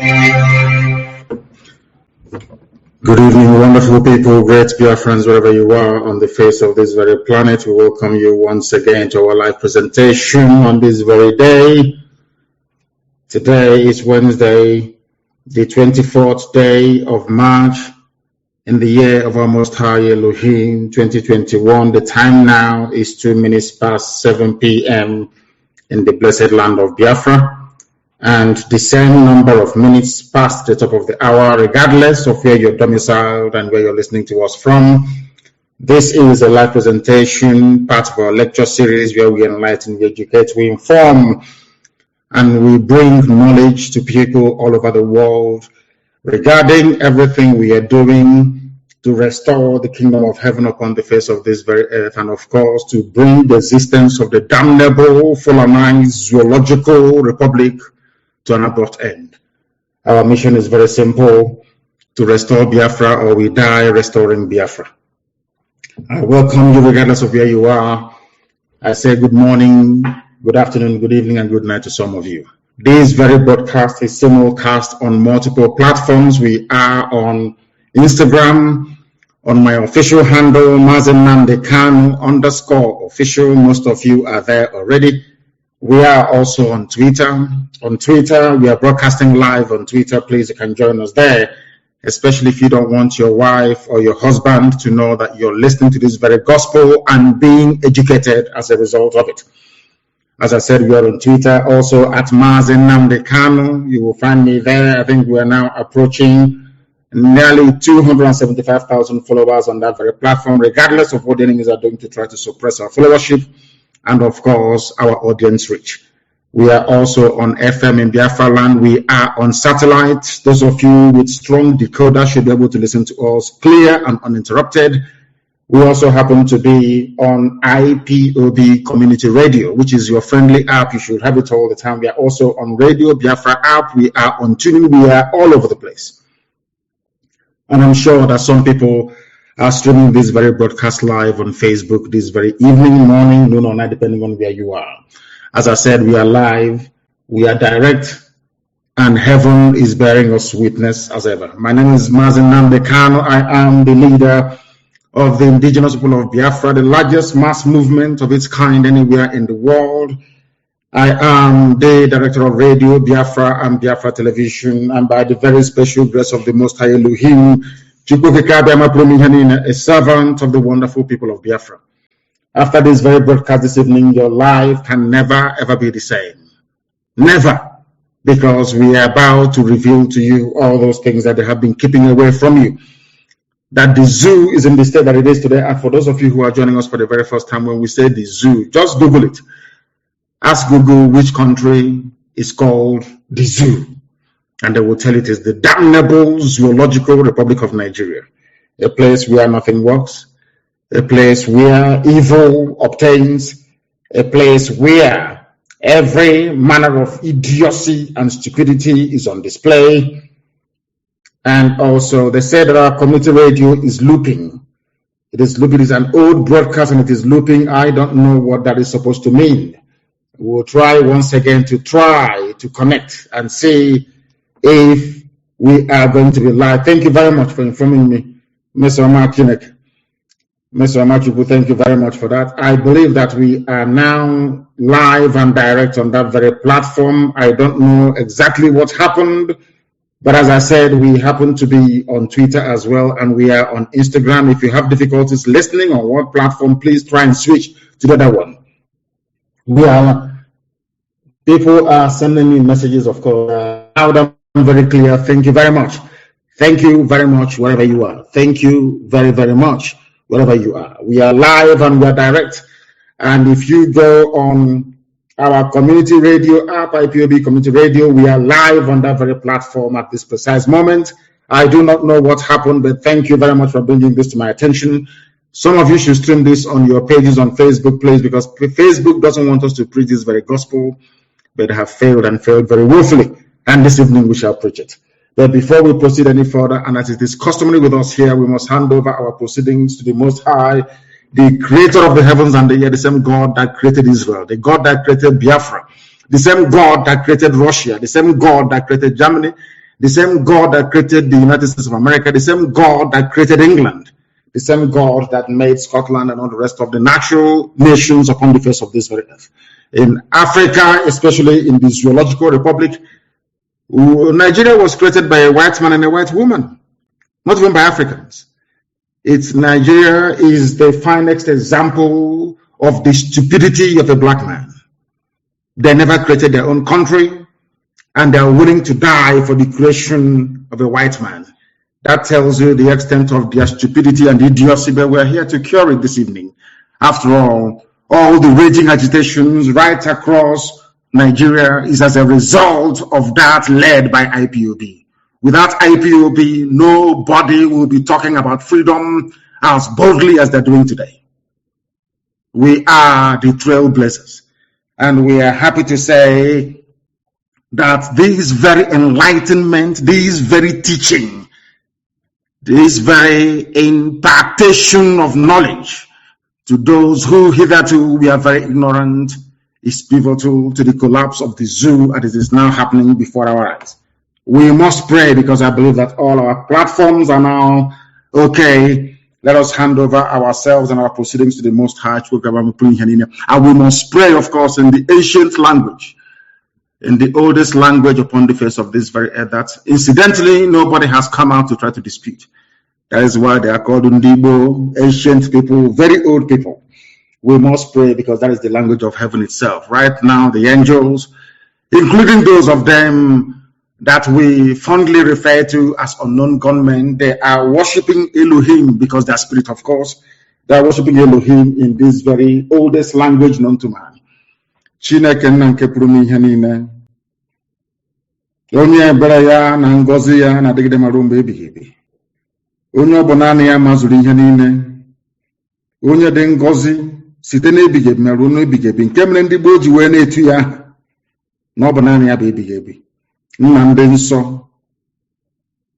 Good evening, wonderful people, great Biafrans, wherever you are on the face of this very planet. We welcome you once again to our live presentation on this very day. Today is Wednesday, the 24th day of March in the year of our Most High Elohim 2021. The time now is 2 minutes past 7 p.m. in the blessed land of Biafra, and the same number of minutes past the top of the hour, regardless of where you're domiciled and where you're listening to us from. This is a live presentation, part of our lecture series where we enlighten, we educate, we inform, and we bring knowledge to people all over the world regarding everything we are doing to restore the kingdom of heaven upon the face of this very earth, and of course to bring the existence of the damnable, Fulanized, zoological republic to an abrupt end. Our mission is very simple: to restore Biafra, or we die restoring Biafra. I welcome you regardless of where you are. I say good morning, good afternoon, good evening, and good night to some of you. This very broadcast is simulcast on multiple platforms. We are on Instagram, on my official handle, Mazi Nnamdi Kanu _official. Most of you are there already. We are also on Twitter. On Twitter, we are broadcasting live on Twitter. Please, you can join us there, especially if you don't want your wife or your husband to know that you're listening to this very gospel and being educated as a result of it. As I said, we are on Twitter, also at Mazi Nnamdi Kanu. You will find me there. I think we are now approaching nearly 275,000 followers on that very platform, regardless of what the enemies are doing to try to suppress our followership and, of course, our audience reach. We are also on FM in Biafra land. We are on satellite. Those of you with strong decoder should be able to listen to us clear and uninterrupted. We also happen to be on IPOB Community Radio, which is your friendly app. You should have it all the time. We are also on Radio Biafra app. We are on TuneIn. We are all over the place. And I'm sure that some people are streaming this very broadcast live on Facebook this very evening, morning, noon, or night, depending on where you are. As I said, we are live, we are direct, and heaven is bearing us witness as ever. My name is Mazi Nnamdi Kanu. I am the leader of the indigenous people of Biafra, the largest mass movement of its kind anywhere in the world. I am the director of Radio Biafra and Biafra Television, and by the very special grace of the Most High Elohim, a servant of the wonderful people of Biafra. After this very broadcast this evening, your life can never ever be the same. Never. Because we are about to reveal to you all those things that they have been keeping away from you. That the zoo is in the state that it is today. And for those of you who are joining us for the very first time, when we say the zoo, just Google it. Ask Google which country is called the zoo, and they will tell it is the damnable zoological republic of Nigeria, a place where nothing works, a place where evil obtains, a place where every manner of idiocy and stupidity is on display. And also, they say that our community radio is looping. It is looping. It is an old broadcast and it is looping. I don't know what that is supposed to mean. We'll try once again to connect and see if we are going to be live. Thank you very much for informing me, Mr. Amakinek. Mr. Amachuku, thank you very much for that. I believe that we are now live and direct on that very platform. I don't know exactly what happened, but as I said, we happen to be on Twitter as well, and we are on Instagram. If you have difficulties listening on one platform, please try and switch to the other one. People are sending me messages, of course, loud and very clear. Thank you very much. Thank you very much, wherever you are. Thank you very, very much, wherever you are. We are live and we are direct. And if you go on our community radio app, IPOB Community Radio, we are live on that very platform at this precise moment. I do not know what happened, but thank you very much for bringing this to my attention. Some of you should stream this on your pages on Facebook, please, because Facebook doesn't want us to preach this very gospel, but have failed and failed very woefully. And this evening we shall preach it. But before we proceed any further, and as it is customary with us here, we must hand over our proceedings to the Most High, the creator of the heavens and the earth, the same God that created Israel, the God that created Biafra, the same God that created Russia, the same God that created Germany, the same God that created the United States of America, the same God that created England, the same God that made Scotland and all the rest of the natural nations upon the face of this very earth. In Africa, especially in the Zoological Republic, Nigeria was created by a white man and a white woman, not even by Africans. Nigeria is the finest example of the stupidity of a black man. They never created their own country, and they are willing to die for the creation of a white man. That tells you the extent of their stupidity and idiocy, but we're here to cure it this evening. After all the raging agitations right across Nigeria is as a result of that led by IPOB. Without IPOB, nobody will be talking about freedom as boldly as they're doing today. We are the trailblazers, and we are happy to say that this very enlightenment, this very teaching, this very impartation of knowledge to those who hitherto we are very ignorant is pivotal to the collapse of the zoo as it is now happening before our eyes. We must pray, because I believe that all our platforms are now okay. Let us hand over ourselves and our proceedings to the Most High. And we must pray, of course, in the ancient language, in the oldest language upon the face of this very earth, that incidentally nobody has come out to try to dispute. That is why they are called Ndibo, ancient people, very old people. We must pray, because that is the language of heaven itself. Right now, the angels, including those of them that we fondly refer to as unknown gunmen, they are worshipping Elohim, because they are spirit, of course. They are worshipping Elohim in this very oldest language known to man. Chineke nna nke pụrụ m ihe niile, onye ebere ya na ngọzi ya na-adịgide ma ruo mgbe ebighị ebi, onye ọ bụ naanị ya mazuru ihe niile, onye dị ngọzi site n'ebighị ebi ma ruo n'ebighị ebi, nke mere ndị gboo ji wee na-etu ya aha na ọ bụ naanị ya bụ ebighị ebi. Nna ndị nsọ,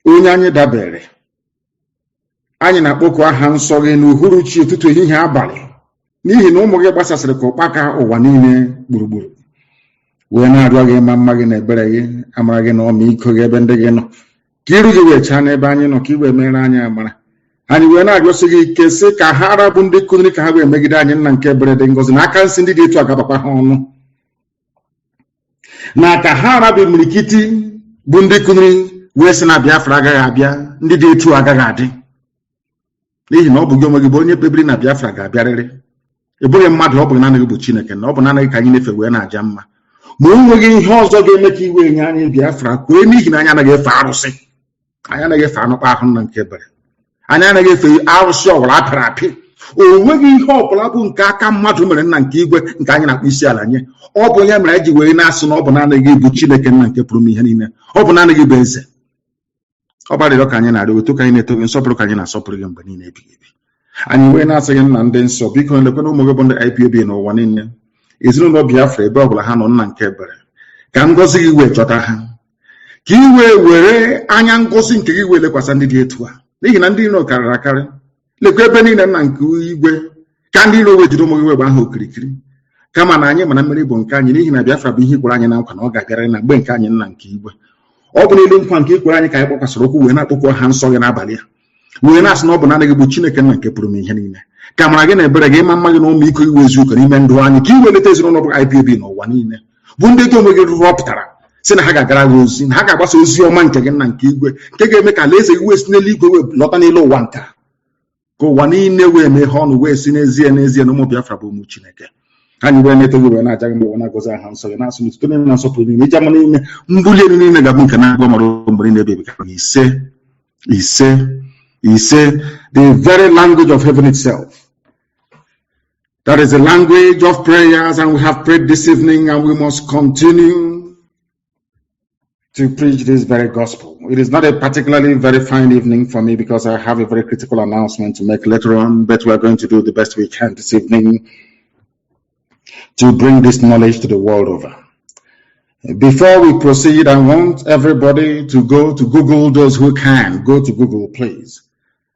onye anyị dabere, anyị na-akpọku aha nsọ gị n'uhuruchi, ụtụtụ, ehihie, abalị, n'ihi na ụmụ gị gbasasịrị ka ụkpaka ụwa niile gburugburu, wee na-arịọ gị ma mma gị na ebere gị, amara gị na ọmịiko gị ebe ndị gị nọ, ka iru gị wee chaa n'ebe anyị nọ, ka i wee mere anyị amara. Anyị wee na-arịọsị gị ike, sị ka ha arabụ ndị kụziri, ka ha wee megide anyị, nna nke ebere dị ngọzi, na aka nsị ndị dị etu agabakwa ha ọnụ, na ka ha arabụ imirikiti bụ ndị kụziri wee sị na Biafra agaghị abịa, ndị dị etu agaghị adị, n'ihi na ọ bụ gị onwe gị bụ onye kpebiri na Biafra ga-abịarịrị. Ị bụghị mmadụ, ọ bụ naanị gị bụ Chineke, na ọ bụ naanị gị ka anyị na-efe wee na-aja mma. Ma o nweghị ihe ọzọ ga-eme ka iwe nye anyị Biafra kwee, n'ihi na anyị anaghị efe arụsị, anyị anaghị efe anụkpa ahụ nna nke ebere, anyị anaghị efe arụsị ọbụla apịrị apị. O nweghị ihe ọbụla bụ nke aka mmadụ mere nna nke igwe nke anyị na-akpụ isi ala nye. Ọ bụ ya mere anyị ji wee na-asị na ọ bụ naanị gị bụ Chineke nna nke pụrụ m ihe niile, ọ bụ naanị gị bụ eze. Ọ gbarịrịọ ka anyị na-arịọ, otu ka anyị na-eto gị, nsọpụrụ ka anyị na-asọpụrụ gị mgbe niile ebighị ebi. Anyị wee na-asị gị nna ndị nsọ, biko lekwana ụmụ gị bụ ndị IPOB n'ụwa niile, ezinụlọ Biafra ebe ọbụla ha nọ, nna nke ebere, ka ngọzi gị wee chọta ha, ka i wee were anya ngọzi nke gị wee lekwasị ndị dị etu a, n'ihi na ndị iro karịrị akarị. Lekwa ebe niile nna nke igwe, ka ndị iro wee jiri ụmụ gị wee gbaa ha okirikiri, kama na anyị mana mmeri bụ nke anyị, n'ihi na Biafra bụ ihe ikwere anyị na nkwa na ọ ga-abịara na mgbe nke anyị nna nke igwe. Ọ bụ n'elu nkwa nke ikwere anyị ka anyị kpọkwasịrị okwu wee na-akpọkwu ha nsọ gị n'abalị a, wee na-asị na ọ bụ naanị gị bụ Chineke nna nke pụrụ m ihe niile, ka amara gị na ebere gị, ịma mma gị na ọmịiko gị wee zuo oke n'ime ndụ anyị, ka i wee leta ezinụlọ bụ IPOB n'ụwa niile, bụ ndị gị onwe gị rọpụtara sị na ha ga-agara gị ozi, na ha ga-agbasa ozi ọma nke gị nna nke igwe, nke ga-eme ka alaeze gị wee si n'eluigwe wee lọta n'elu ụwa nka, ka ụwa niile wee mee ha ọnụ wee si n'ezie n'ezie na ụmụ Biafra bụ ụmụ Chineke. Anyị wee na-eto gị wee na-aja gị mgbe wee na-agọzi aha nsọ gị, na-asụ n'ụtụtụ niile na nsọpụrụ niile, iji ama niile, mbuli elu niile ga-abụ nke na-agba mara mgbe niile ebe ebika. Ise, the very language of heaven itself. That is the language of prayers, and we have prayed this evening, and we must continue to preach this very gospel. It is not a particularly very fine evening for me, because I have a very critical announcement to make later on, but we are going to do the best we can this evening to bring this knowledge to the world over. Before we proceed, I want everybody to go to Google. Those who can, go to Google, please,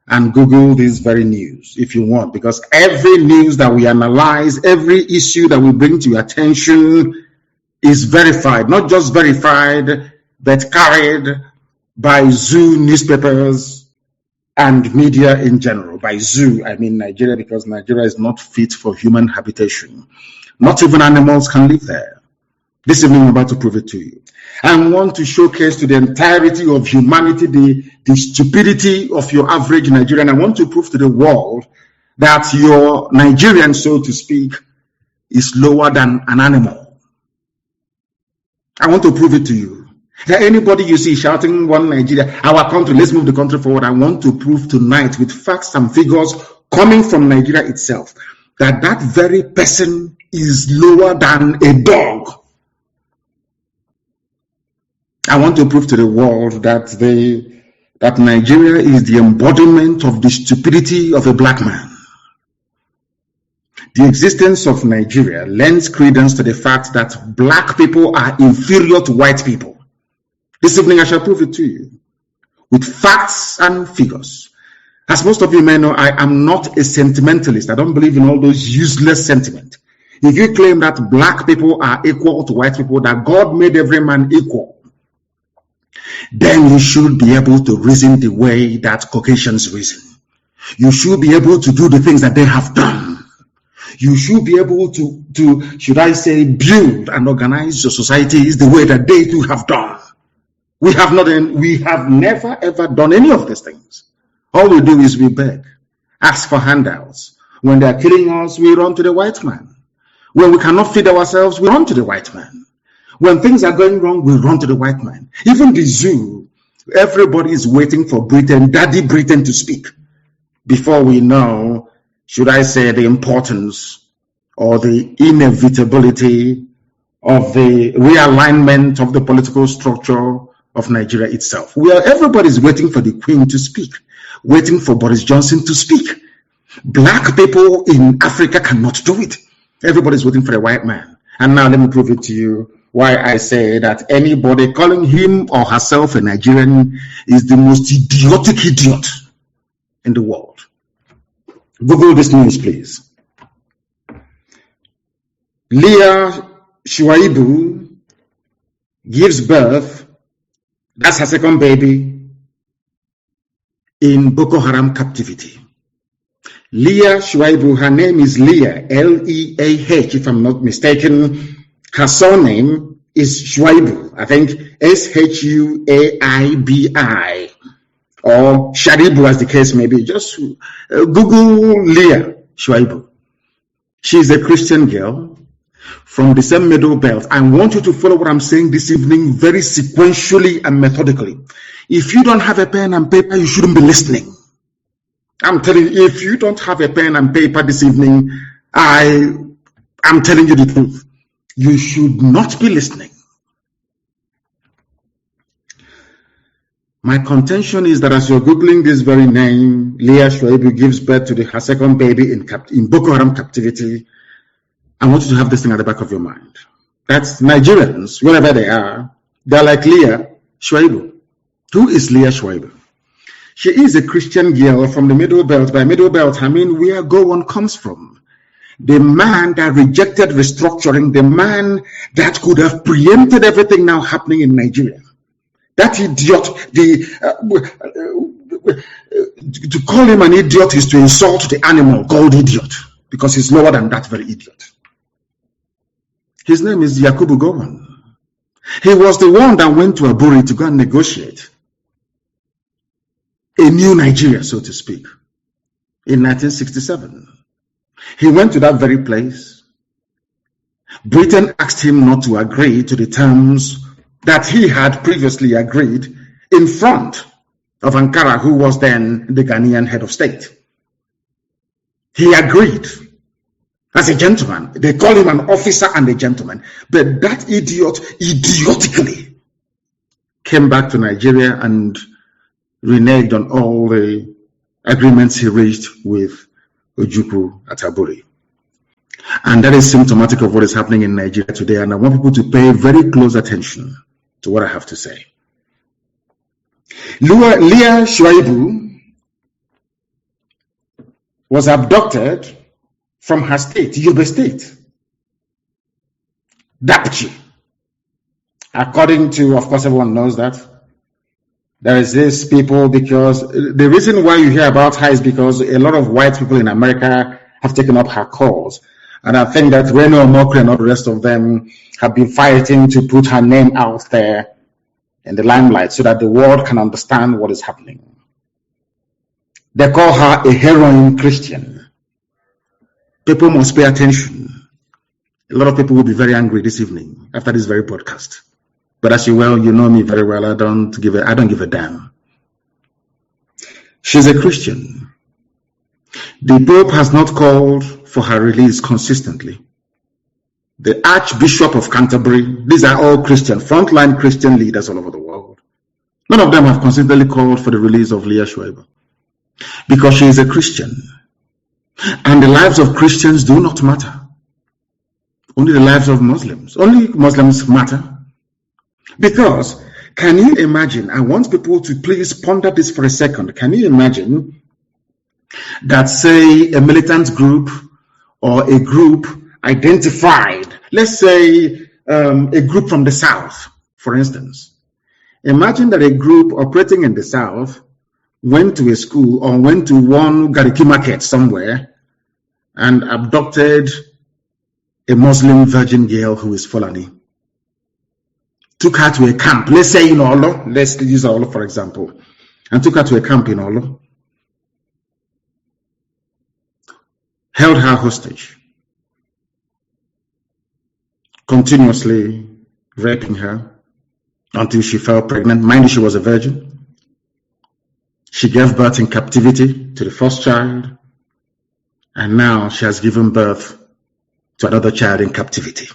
and Google this very news if you want, because every news that we analyze, every issue that we bring to your attention is verified, not just verified, but carried by zoo newspapers and media in general. By zoo, I mean Nigeria, because Nigeria is not fit for human habitation. Not even animals can live there. This evening, I'm about to prove it to you. I want to showcase to the entirety of humanity the stupidity of your average Nigerian. I want to prove to the world that your Nigerian, so to speak, is lower than an animal. I want to prove it to you. That anybody you see shouting one Nigeria, our country, let's move the country forward. I want to prove tonight with facts and figures coming from Nigeria itself that that very person is lower than a dog. I want to prove to the world that Nigeria is the embodiment of the stupidity of a black man. The existence of Nigeria lends credence to the fact that black people are inferior to white people. This evening I shall prove it to you with facts and figures. As most of you may know, I am not a sentimentalist. I don't believe in all those useless sentiments. If you claim that black people are equal to white people, that God made every man equal, then you should be able to reason the way that Caucasians reason. You should be able to do the things that they have done. You should be able to, should I say, build and organize your societies the way that they too have done. We have never ever done any of these things. All we do is we beg, ask for handouts. When they are killing us, we run to the white man. When we cannot feed ourselves, we run to the white man. When things are going wrong, we run to the white man. Even the zoo, everybody is waiting for Britain, Daddy Britain, to speak before we know, should I say, the importance or the inevitability of the realignment of the political structure of Nigeria itself. Everybody's waiting for the Queen to speak, waiting for Boris Johnson to speak. Black people in Africa cannot do it. Everybody's waiting for a white man. And now let me prove it to you why I say that anybody calling him or herself a Nigerian is the most idiotic idiot in the world. Google this news, please. Leah Sharibu gives birth, that's her second baby, in Boko Haram captivity. Leah Sharibu, her name is Leah, L-E-A-H, if I'm not mistaken. Her surname is Sharibu, I think S-H-U-A-I-B-I, or Sharibu as the case may be. Just Google Leah Sharibu. She's a Christian girl from the same middle belt. I want you to follow what I'm saying this evening very sequentially and methodically. If you don't have a pen and paper, you shouldn't be listening. I'm telling you, if you don't have a pen and paper this evening, I'm telling you the truth. You should not be listening. My contention is that as you're Googling this very name, Leah Sharibu gives birth to her second baby in Boko Haram captivity, I want you to have this thing at the back of your mind. That's Nigerians, wherever they are, they're like Leah Sharibu. Who is Leah Sharibu? She is a Christian girl from the Middle Belt. By Middle Belt, I mean where Gowon comes from. The man that rejected restructuring, the man that could have preempted everything now happening in Nigeria. That idiot, to call him an idiot is to insult the animal called idiot, because he's lower than that very idiot. His name is Yakubu Gowon. He was the one that went to Aburi to go and negotiate a new Nigeria, so to speak, in 1967. He went to that very place. Britain asked him not to agree to the terms that he had previously agreed in front of Ankara, who was then the Ghanaian head of state. He agreed as a gentleman. They call him an officer and a gentleman. But that idiot idiotically came back to Nigeria and reneged on all the agreements he reached with Ojukwu at Aburi. And that is symptomatic of what is happening in Nigeria today. And I want people to pay very close attention to what I have to say. Leah Sharibu was abducted from her state, Yobe State, Dapchi. According to, of course, everyone knows that, There is this people, because the reason why you hear about her is because a lot of white people in America have taken up her cause. And I think that Reno Omokri and all the rest of them have been fighting to put her name out there in the limelight so that the world can understand what is happening. They call her a heroin Christian. People must pay attention. A lot of people will be very angry this evening after this very podcast. But as you know me very well, I don't give a damn. She's a Christian. The Pope has not called for her release consistently. The Archbishop of Canterbury, these are all Christian, frontline Christian leaders all over the world. None of them have consistently called for the release of Leah Sharibu because she is a Christian. And the lives of Christians do not matter. Only the lives of Muslims. Only Muslims matter. Because, can you imagine, I want people to please ponder this for a second. Can you imagine that, say, a militant group or a group identified, let's say a group from the South, for instance. Imagine that a group operating in the South went to a school or went to one Gariki market somewhere and abducted a Muslim virgin girl who is Fulani. Took her to a camp, let's say in Olo, let's use Olo for example, and took her to a camp in Olo, held her hostage, continuously raping her until she fell pregnant. Mind you, she was a virgin. She gave birth in captivity to the first child, and now she has given birth to another child in captivity.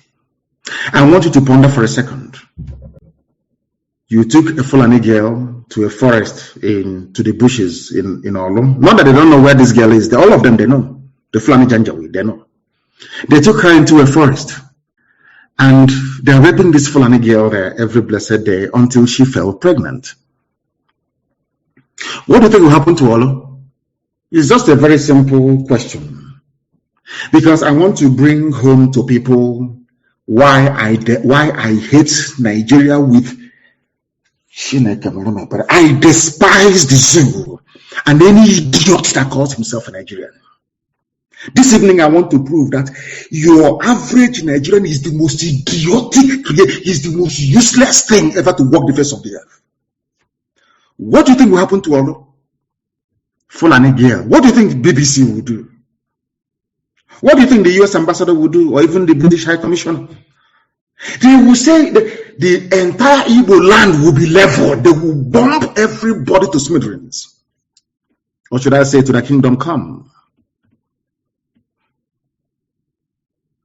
I want you to ponder for a second. You took a Fulani girl to a forest to the bushes in Olo. Not that they don't know where this girl is. All of them, they know. The Fulani Janjaweed, they know. They took her into a forest. And they're raping this Fulani girl there every blessed day until she fell pregnant. What do you think will happen to Olo? It's just a very simple question. Because I want to bring home to people why I hate Nigeria with but I despise the zoo and any idiot that calls himself a Nigerian. This evening I want to prove that your average Nigerian is the most idiotic, is the most useless thing ever to walk the face of the earth. What do you think will happen to Olo? Fulani girl. What do you think the BBC will do? What do you think the US ambassador will do, or even the British High Commissioner? They will say the entire Igbo land will be leveled. They will bomb everybody to smithereens. Or should I say, to the kingdom come?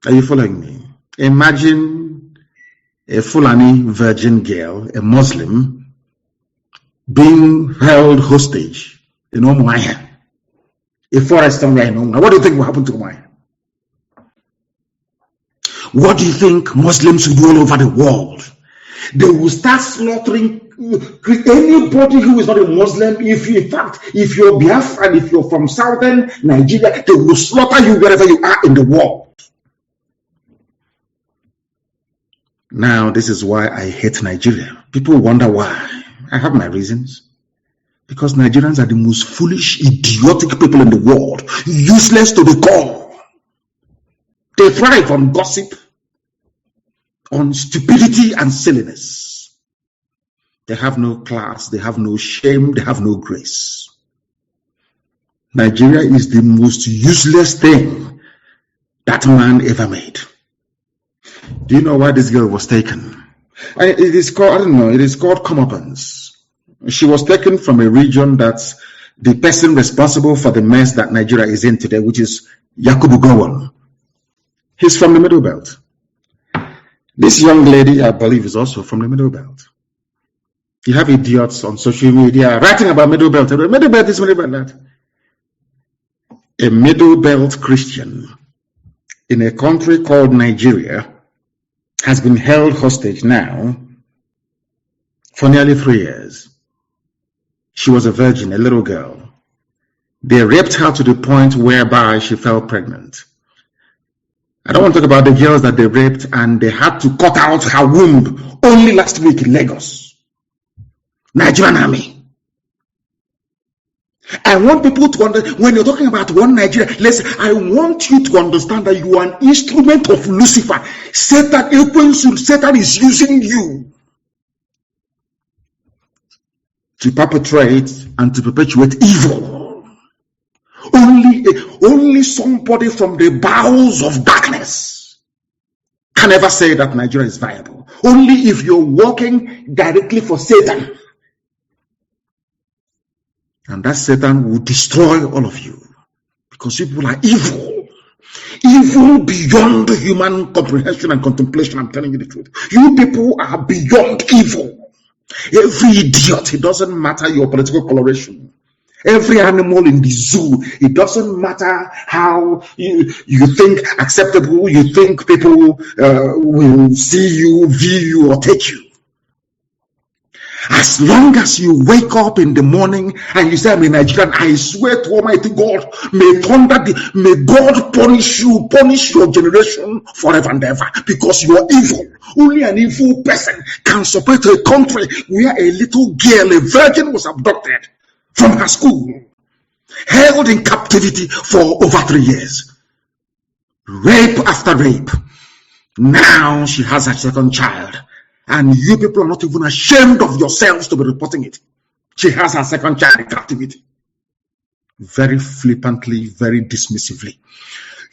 Are you following me? Imagine a Fulani virgin girl, a Muslim, being held hostage in Umuahia, a forest somewhere in Umuahia. What do you think will happen to Umuahia? What do you think Muslims will do all over the world? They will start slaughtering anybody who is not a Muslim. If you're Biafran, if you're from southern Nigeria, they will slaughter you wherever you are in the world. Now, this is why I hate Nigeria. People wonder why. I have my reasons. Because Nigerians are the most foolish, idiotic people in the world. Useless to the core. They thrive on gossip, on stupidity and silliness. They have no class, they have no shame, they have no grace. Nigeria is the most useless thing that man ever made. Do you know why this girl was taken? It is called, I don't know, it is called comeuppance. She was taken from a region that's the person responsible for the mess that Nigeria is in today, which is Yakubu Gowon. He's from the Middle Belt. This young lady, I believe, is also from the Middle Belt. You have idiots on social media writing about Middle Belt. Middle Belt is Middle Belt that. A Middle Belt Christian in a country called Nigeria has been held hostage now for nearly 3 years. She was a virgin, a little girl. They raped her to the point whereby she fell pregnant. I don't want to talk about the girls that they raped and they had to cut out her womb only last week in Lagos. Nigerian army. I want people to understand, when you're talking about one Nigeria, I want you to understand that you are an instrument of Lucifer. Satan is using you to perpetrate and to perpetuate evil. Only somebody from the bowels of darkness can ever say that Nigeria is viable. Only if you're working directly for Satan. And that Satan will destroy all of you. Because people are evil. Evil beyond human comprehension and contemplation. I'm telling you the truth. You people are beyond evil. Every idiot, it doesn't matter your political coloration. Every animal in the zoo, it doesn't matter how you think acceptable, you think people will see you, view you, or take you. As long as you wake up in the morning and you say, I'm a Nigerian, I swear to Almighty God, may God punish you, punish your generation forever and ever, because you are evil. Only an evil person can support a country where a little girl, a virgin, was abducted from her school, held in captivity for over 3 years. Rape after rape. Now she has her second child. And you people are not even ashamed of yourselves to be reporting it. She has her second child in captivity. Very flippantly, very dismissively.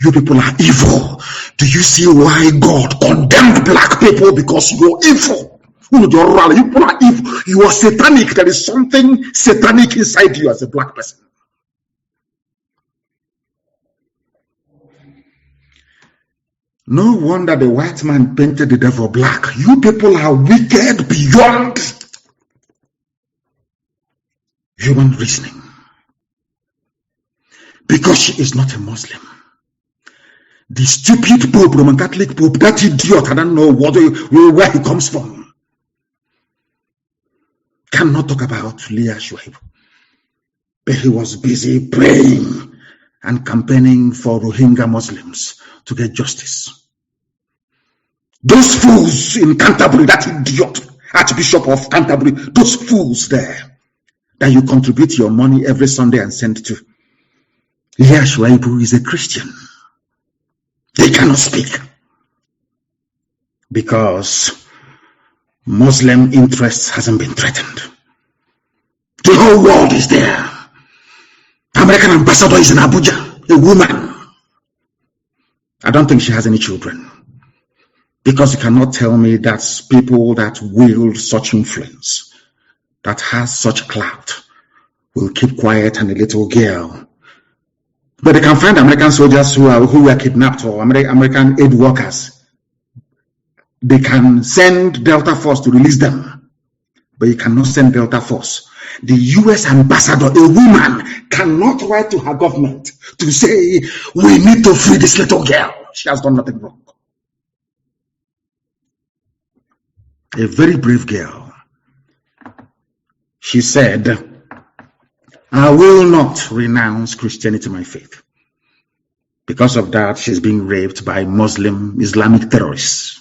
You people are evil. Do you see why God condemned black people? Because you're evil. You people are evil. You are satanic. There is something satanic inside you as a black person. No wonder the white man painted the devil black. You people are wicked beyond human reasoning. Because she is not a Muslim. The stupid Pope, Roman Catholic Pope, that idiot, I don't know where he comes from, cannot talk about Leah Sharibu. But he was busy praying and campaigning for Rohingya Muslims to get justice. Those fools in Canterbury, that idiot, Archbishop of Canterbury, those fools there, that you contribute your money every Sunday and send to. Leah Sharibu is a Christian. They cannot speak. Because Muslim interests hasn't been threatened. The whole world is there. American ambassador is in Abuja, a woman. I don't think she has any children. Because you cannot tell me that people that wield such influence, that has such clout, will keep quiet and a little girl. But they can find American soldiers who were kidnapped, or American aid workers. They can send Delta Force to release them. But you cannot send Delta Force. The US ambassador, a woman, cannot write to her government to say, we need to free this little girl. She has done nothing wrong. A very brave girl. She said, I will not renounce Christianity, my faith. Because of that, she's being raped by Muslim Islamic terrorists.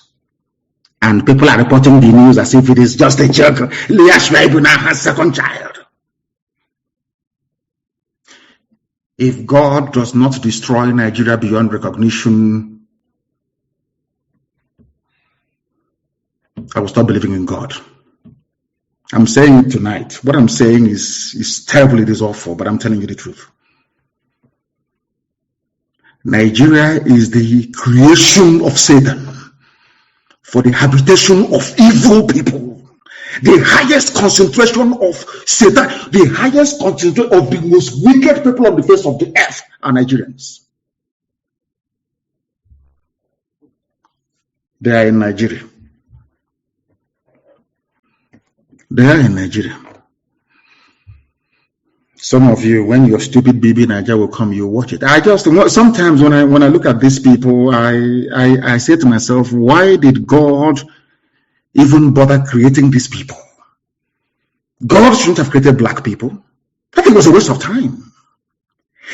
And people are reporting the news as if it is just a joke. Leah Sharibu now has second child. If God does not destroy Nigeria beyond recognition, I will stop believing in God. I'm saying it tonight. What I'm saying is terrible, it is awful, but I'm telling you the truth. Nigeria is the creation of Satan for the habitation of evil people. The highest concentration of Satan, the highest concentration of the most wicked people on the face of the earth are Nigerians. They are in Nigeria. They are in Nigeria. Some of you, when your stupid baby Nigeria will come, you watch it. Sometimes when I look at these people, I say to myself, why did God even bother creating these people? God shouldn't have created black people. I think it was a waste of time.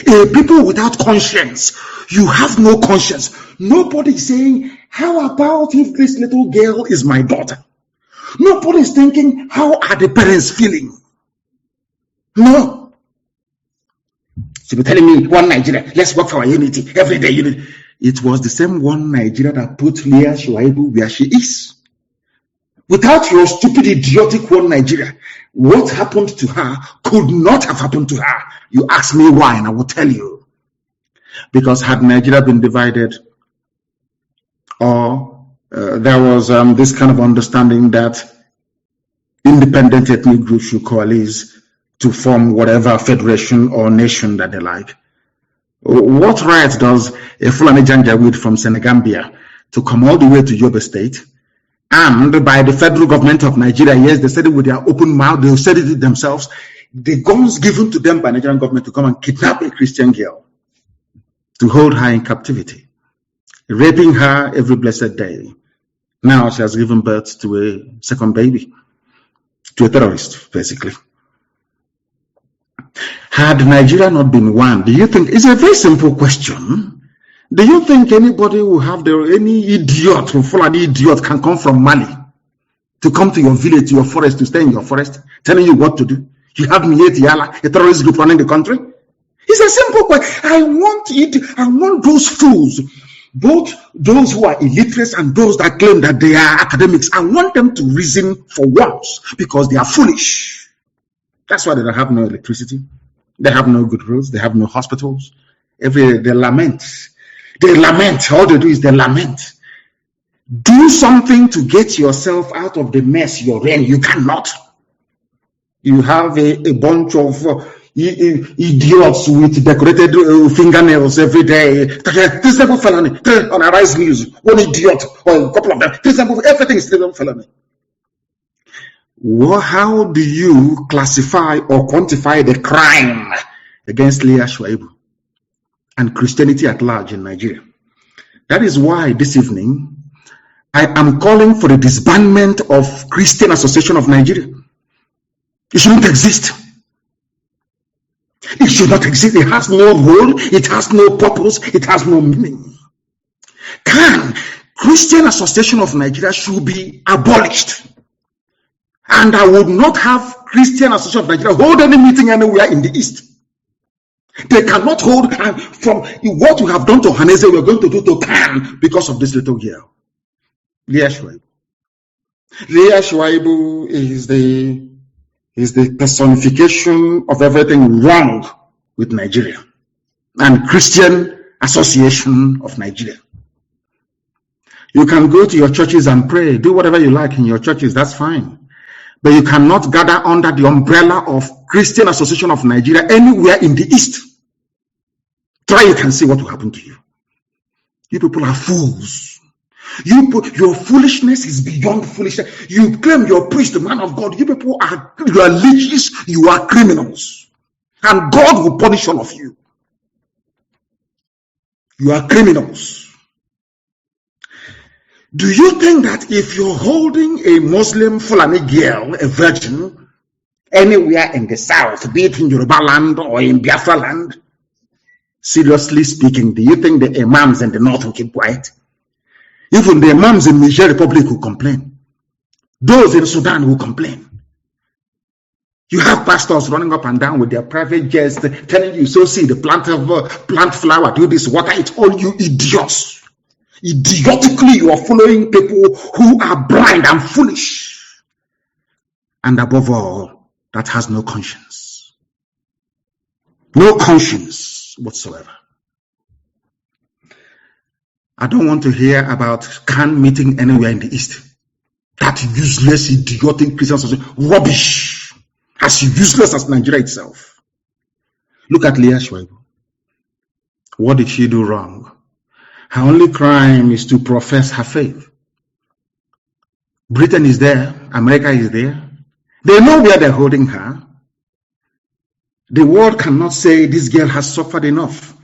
A people without conscience. You have no conscience. Nobody is saying, how about if this little girl is my daughter? Nobody is thinking, how are the parents feeling? No. She'll be telling me, one Nigeria, let's work for our unity, everyday unity. It was the same one Nigeria that put Leah Sharibu where she is. Without your stupid, idiotic one Nigeria, what happened to her could not have happened to her. You ask me why, and I will tell you. Because had Nigeria been divided, or there was this kind of understanding that independent ethnic groups should coalesce to form whatever federation or nation that they like. What right does a Fulani Janjaweed from Senegambia to come all the way to Yobe State, and by the federal government of Nigeria, yes, they said it with their open mouth, they said it themselves, the guns given to them by Nigerian government to come and kidnap a Christian girl, to hold her in captivity, raping her every blessed day. Now she has given birth to a second baby, to a terrorist, basically. Had Nigeria not been one, do you think, it's a very simple question, do you think anybody will have any idiot, Fulani idiot can come from Mali to come to your village, to your forest, to stay in your forest, telling you what to do? You have Miet Yala, a terrorist group running the country? It's a simple question. I want those fools, both those who are illiterate and those that claim that they are academics, I want them to reason for once, because they are foolish. That's why they have no electricity. They have no good roads. They have no hospitals. Every day they lament. They lament. All they do is they lament. Do something to get yourself out of the mess you're in. You cannot. You have a bunch of idiots with decorated fingernails every day. Three simple felony. On Arise News. One idiot or a couple of them. Three simple. Everything is simple felony. Well, how do you classify or quantify the crime against Leah Sharibu and Christianity at large in Nigeria? That is why this evening I am calling for the disbandment of Christian Association of Nigeria. It shouldn't exist. It should not exist. It has no role. It has no purpose. It has no meaning. Christian Association of Nigeria should be abolished. And I would not have Christian Association of Nigeria hold any meeting anywhere in the East. They cannot hold, and from what we have done to Hanese, we are going to do to Khan because of this little girl. Leah Sharibu. Leah Sharibu is the personification of everything wrong with Nigeria and Christian Association of Nigeria. You can go to your churches and pray, do whatever you like in your churches, that's fine. But you cannot gather under the umbrella of Christian Association of Nigeria anywhere in the East. Try it and see what will happen to you. You people are fools. Your foolishness is beyond foolishness. You claim you're priest, the man of God. You are leeches, you are criminals. And God will punish all of you. You are criminals. Do you think that if you're holding a Muslim Fulani girl, a virgin, anywhere in the south, be it in Yoruba land or in Biafra land, seriously speaking, do you think the imams in the north will keep quiet? Even the imams in Niger Republic will complain. Those in Sudan will complain. You have pastors running up and down with their private jets telling you, so see the plant flower, do this, water it, all you idiots. Idiotically, you are following people who are blind and foolish. And above all, that has no conscience. No conscience whatsoever. I don't want to hear about Khan meeting anywhere in the East. That useless, idiotic Christian society. Rubbish. As useless as Nigeria itself. Look at Leah Sharibu. What did she do wrong? Her only crime is to profess her faith. Britain is there. America is there. They know where they're holding her. The world cannot say this girl has suffered enough.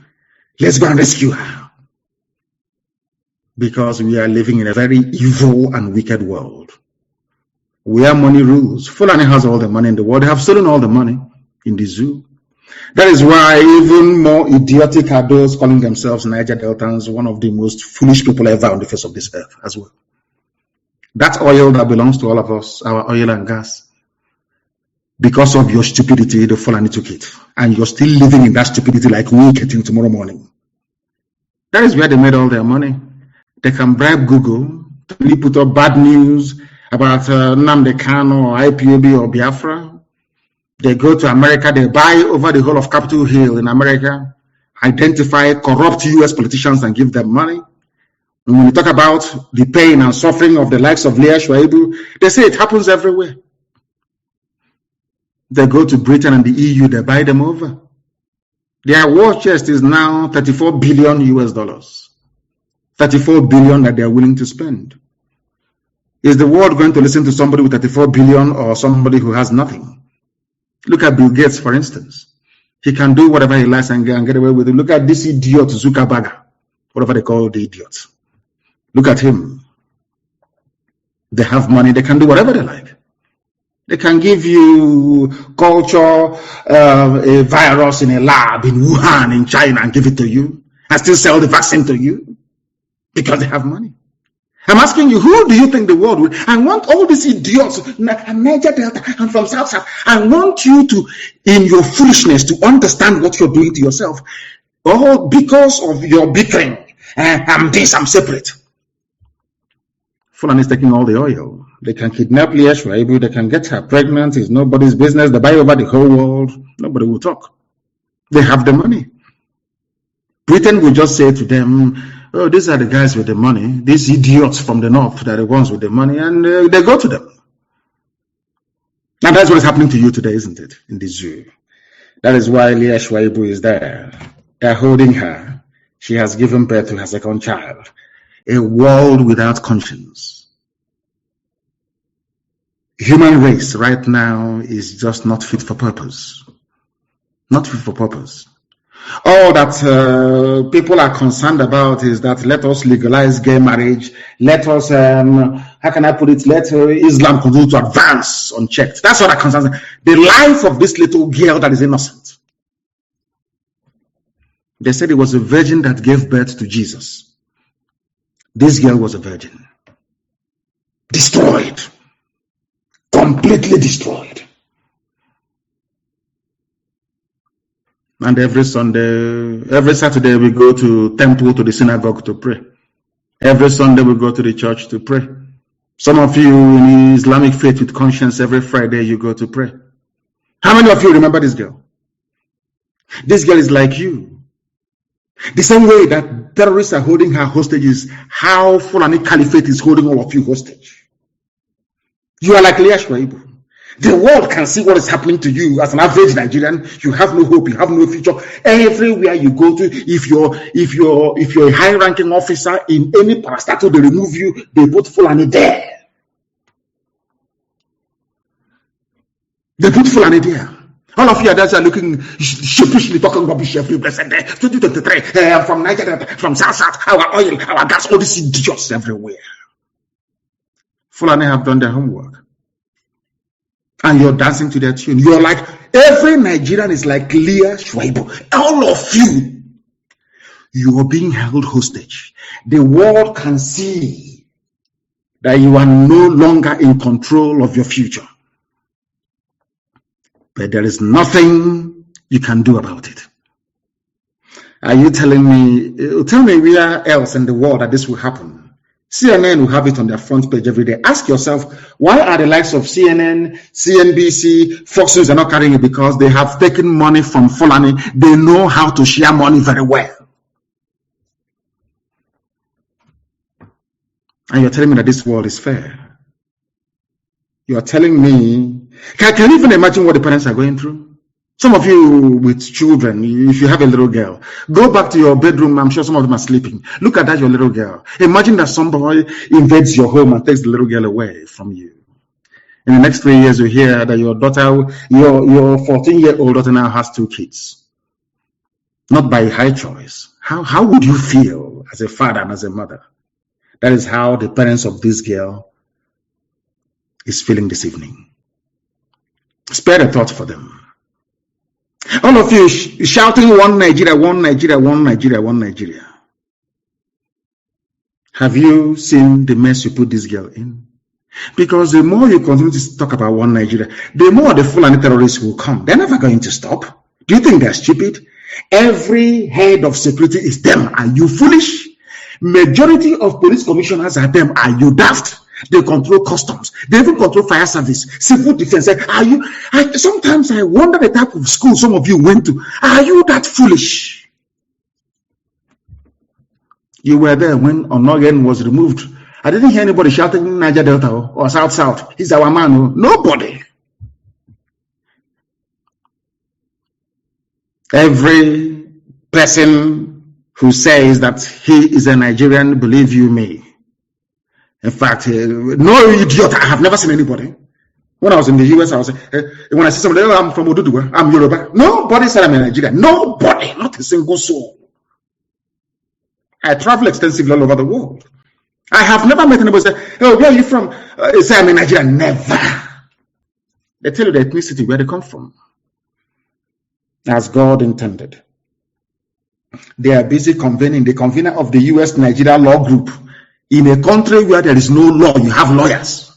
Let's go and rescue her. Because we are living in a very evil and wicked world. Where money rules. Fulani has all the money in the world. They have stolen all the money in the zoo. That is why even more idiotic are those calling themselves Niger Deltans, one of the most foolish people ever on the face of this earth as well. That oil that belongs to all of us, our oil and gas, Because of your stupidity, the Fulani took it. And you're still living in that stupidity like we'll get you tomorrow morning. That is where they made all their money. They can bribe Google to really put up bad news about Nnamdi Kanu or IPOB or Biafra. They go to America, they buy over the whole of Capitol Hill in America, identify corrupt US politicians and give them money. And when we talk about the pain and suffering of the likes of Leah Sharibu, they say it happens everywhere. They go to Britain and the EU, they buy them over. Their war chest is now 34 billion US dollars. 34 billion that they are willing to spend. Is the world going to listen to somebody with 34 billion or somebody who has nothing? Look at Bill Gates, for instance. He can do whatever he likes and get away with it. Look at this idiot Zuckerberg, whatever they call the idiot. Look at him. They have money. They can do whatever they like. They can give you culture, a virus in a lab in Wuhan, in China, and give it to you, and still sell the vaccine to you because they have money. I'm asking you, who do you think the world will? I want all these idiots, I'm Niger Delta, I'm from South. I want you to, in your foolishness, to understand what you're doing to yourself. Oh, because of your bickering, I'm this, I'm separate. Fulani is taking all the oil. They can kidnap Leah Sharibu, they can get her pregnant, it's nobody's business, they buy over the whole world, nobody will talk. They have the money. Britain will just say to them, oh, these are the guys with the money, these idiots from the north, they're the ones with the money, and they go to them. And that's what is happening to you today, isn't it, in the zoo? That is why Leah Sharibu is there. They're holding her. She has given birth to her second child. A world without conscience. Human race right now is just not fit for purpose. Not fit for purpose. All that people are concerned about is that let us legalize gay marriage. Let us, how can I put it? Let Islam continue to advance unchecked. That's what that concerns me. The life of this little girl that is innocent. They said it was a virgin that gave birth to Jesus. This girl was a virgin. Destroyed. Completely destroyed. And every Saturday we go to temple, to the synagogue to pray. Every Sunday we go to the church to pray. Some of you in Islamic faith with conscience, every Friday you go to pray. How many of you remember this girl? This girl is like you. The same way that terrorists are holding her hostage is how Fulani Caliphate is holding all of you hostage. You are like Leah Sharibu. The world can see what is happening to you as an average Nigerian. You have no hope, you have no future. Everywhere you go to, if you're a high-ranking officer in any parastatal, they remove you, they put Fulani there. They put Fulani there. All of you are looking sheepishly talking rubbish every blessed day. 2023, from Nigeria, from South, our oil, our gas, all these idiots everywhere. Fulani have done their homework. And you're dancing to their tune. You're like, every Nigerian is like Leah Sharibu. All of you, you are being held hostage. The world can see that you are no longer in control of your future. But there is nothing you can do about it. Are you telling me, tell me where else in the world that this will happen? CNN will have it on their front page every day. Ask yourself, why are the likes of CNN, CNBC, Fox News are not carrying it? Because they have taken money from Fulani. They know how to share money very well. And you're telling me that this world is fair. You're telling me, can you even imagine what the parents are going through? Some of you with children, if you have a little girl, go back to your bedroom. I'm sure some of them are sleeping. Look at that, your little girl. Imagine that somebody invades your home and takes the little girl away from you. In the next 3 years, you hear that your daughter, your 14-year-old daughter now has 2 kids. Not by high choice. How would you feel as a father and as a mother? That is how the parents of this girl is feeling this evening. Spare a thought for them. All of you shouting one Nigeria, one Nigeria, one Nigeria, one Nigeria. Have you seen the mess you put this girl in? Because the more you continue to talk about one Nigeria, the more the Fulani terrorists will come. They're never going to stop. Do you think they're stupid? Every head of security is them. Are you foolish? Majority of police commissioners are them. Are you daft? They control customs. They even control fire service, civil defense. Sometimes I wonder the type of school some of you went to. Are you that foolish? You were there when Onogen was removed. I didn't hear anybody shouting in Niger Delta or South. He's our man. Nobody. Every person who says that he is a Nigerian, believe you me. In fact, no idiot. I have never seen anybody. When I was in the US, I was when I see somebody, I'm from Oduduwa, I'm Yoruba. Nobody said I'm a Nigerian. Nobody, not a single soul. I travel extensively all over the world. I have never met anybody say, "Oh, where are you from?" Say I'm a Nigerian. Never. They tell you the ethnicity where they come from, as God intended. They are busy convening the convener of the US Nigeria Law Group. In a country where there is no law, you have lawyers.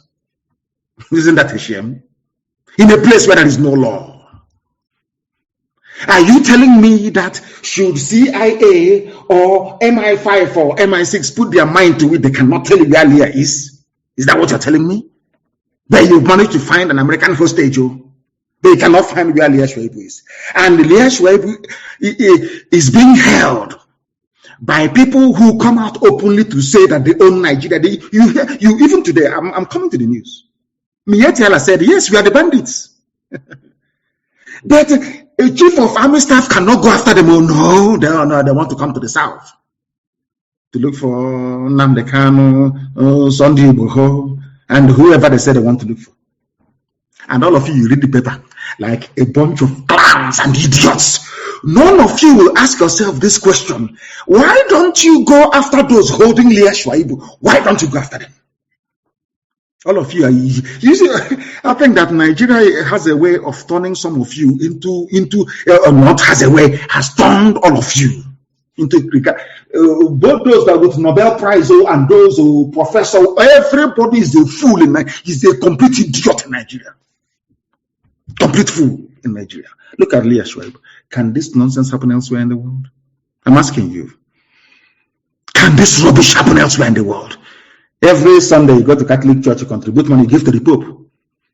Isn't that a shame? In a place where there is no law. Are you telling me that should CIA or MI5 or MI6 put their mind to it, they cannot tell you where Leah is? Is that what you're telling me? That you've managed to find an American hostage, they cannot find where Leah Sharibu is. And Leah Sharibu is being held by people who come out openly to say that they own Nigeria. You even today, I'm coming to the news. Mietiala said, yes, we are the bandits. But a chief of army staff cannot go after them. Oh no, they want to come to the south to look for Nnamdi Kanu, Sunday Igboho, and whoever they say they want to look for. And all of you read the paper like a bunch of clowns and idiots. None of you will ask yourself this question: why don't you go after those holding Leah Sharibu? Why don't you go after them? All of you are easy. You see, I think that Nigeria has a way of turning some of you has turned all of you into both those that with Nobel Prize and those who professor. Everybody is a fool is a complete idiot in Nigeria. Complete fool in Nigeria. Look at Leah Sharibu. Can this nonsense happen elsewhere in the world? I'm asking you. Can this rubbish happen elsewhere in the world? Every Sunday, you go to Catholic Church, you contribute money, you give to the Pope.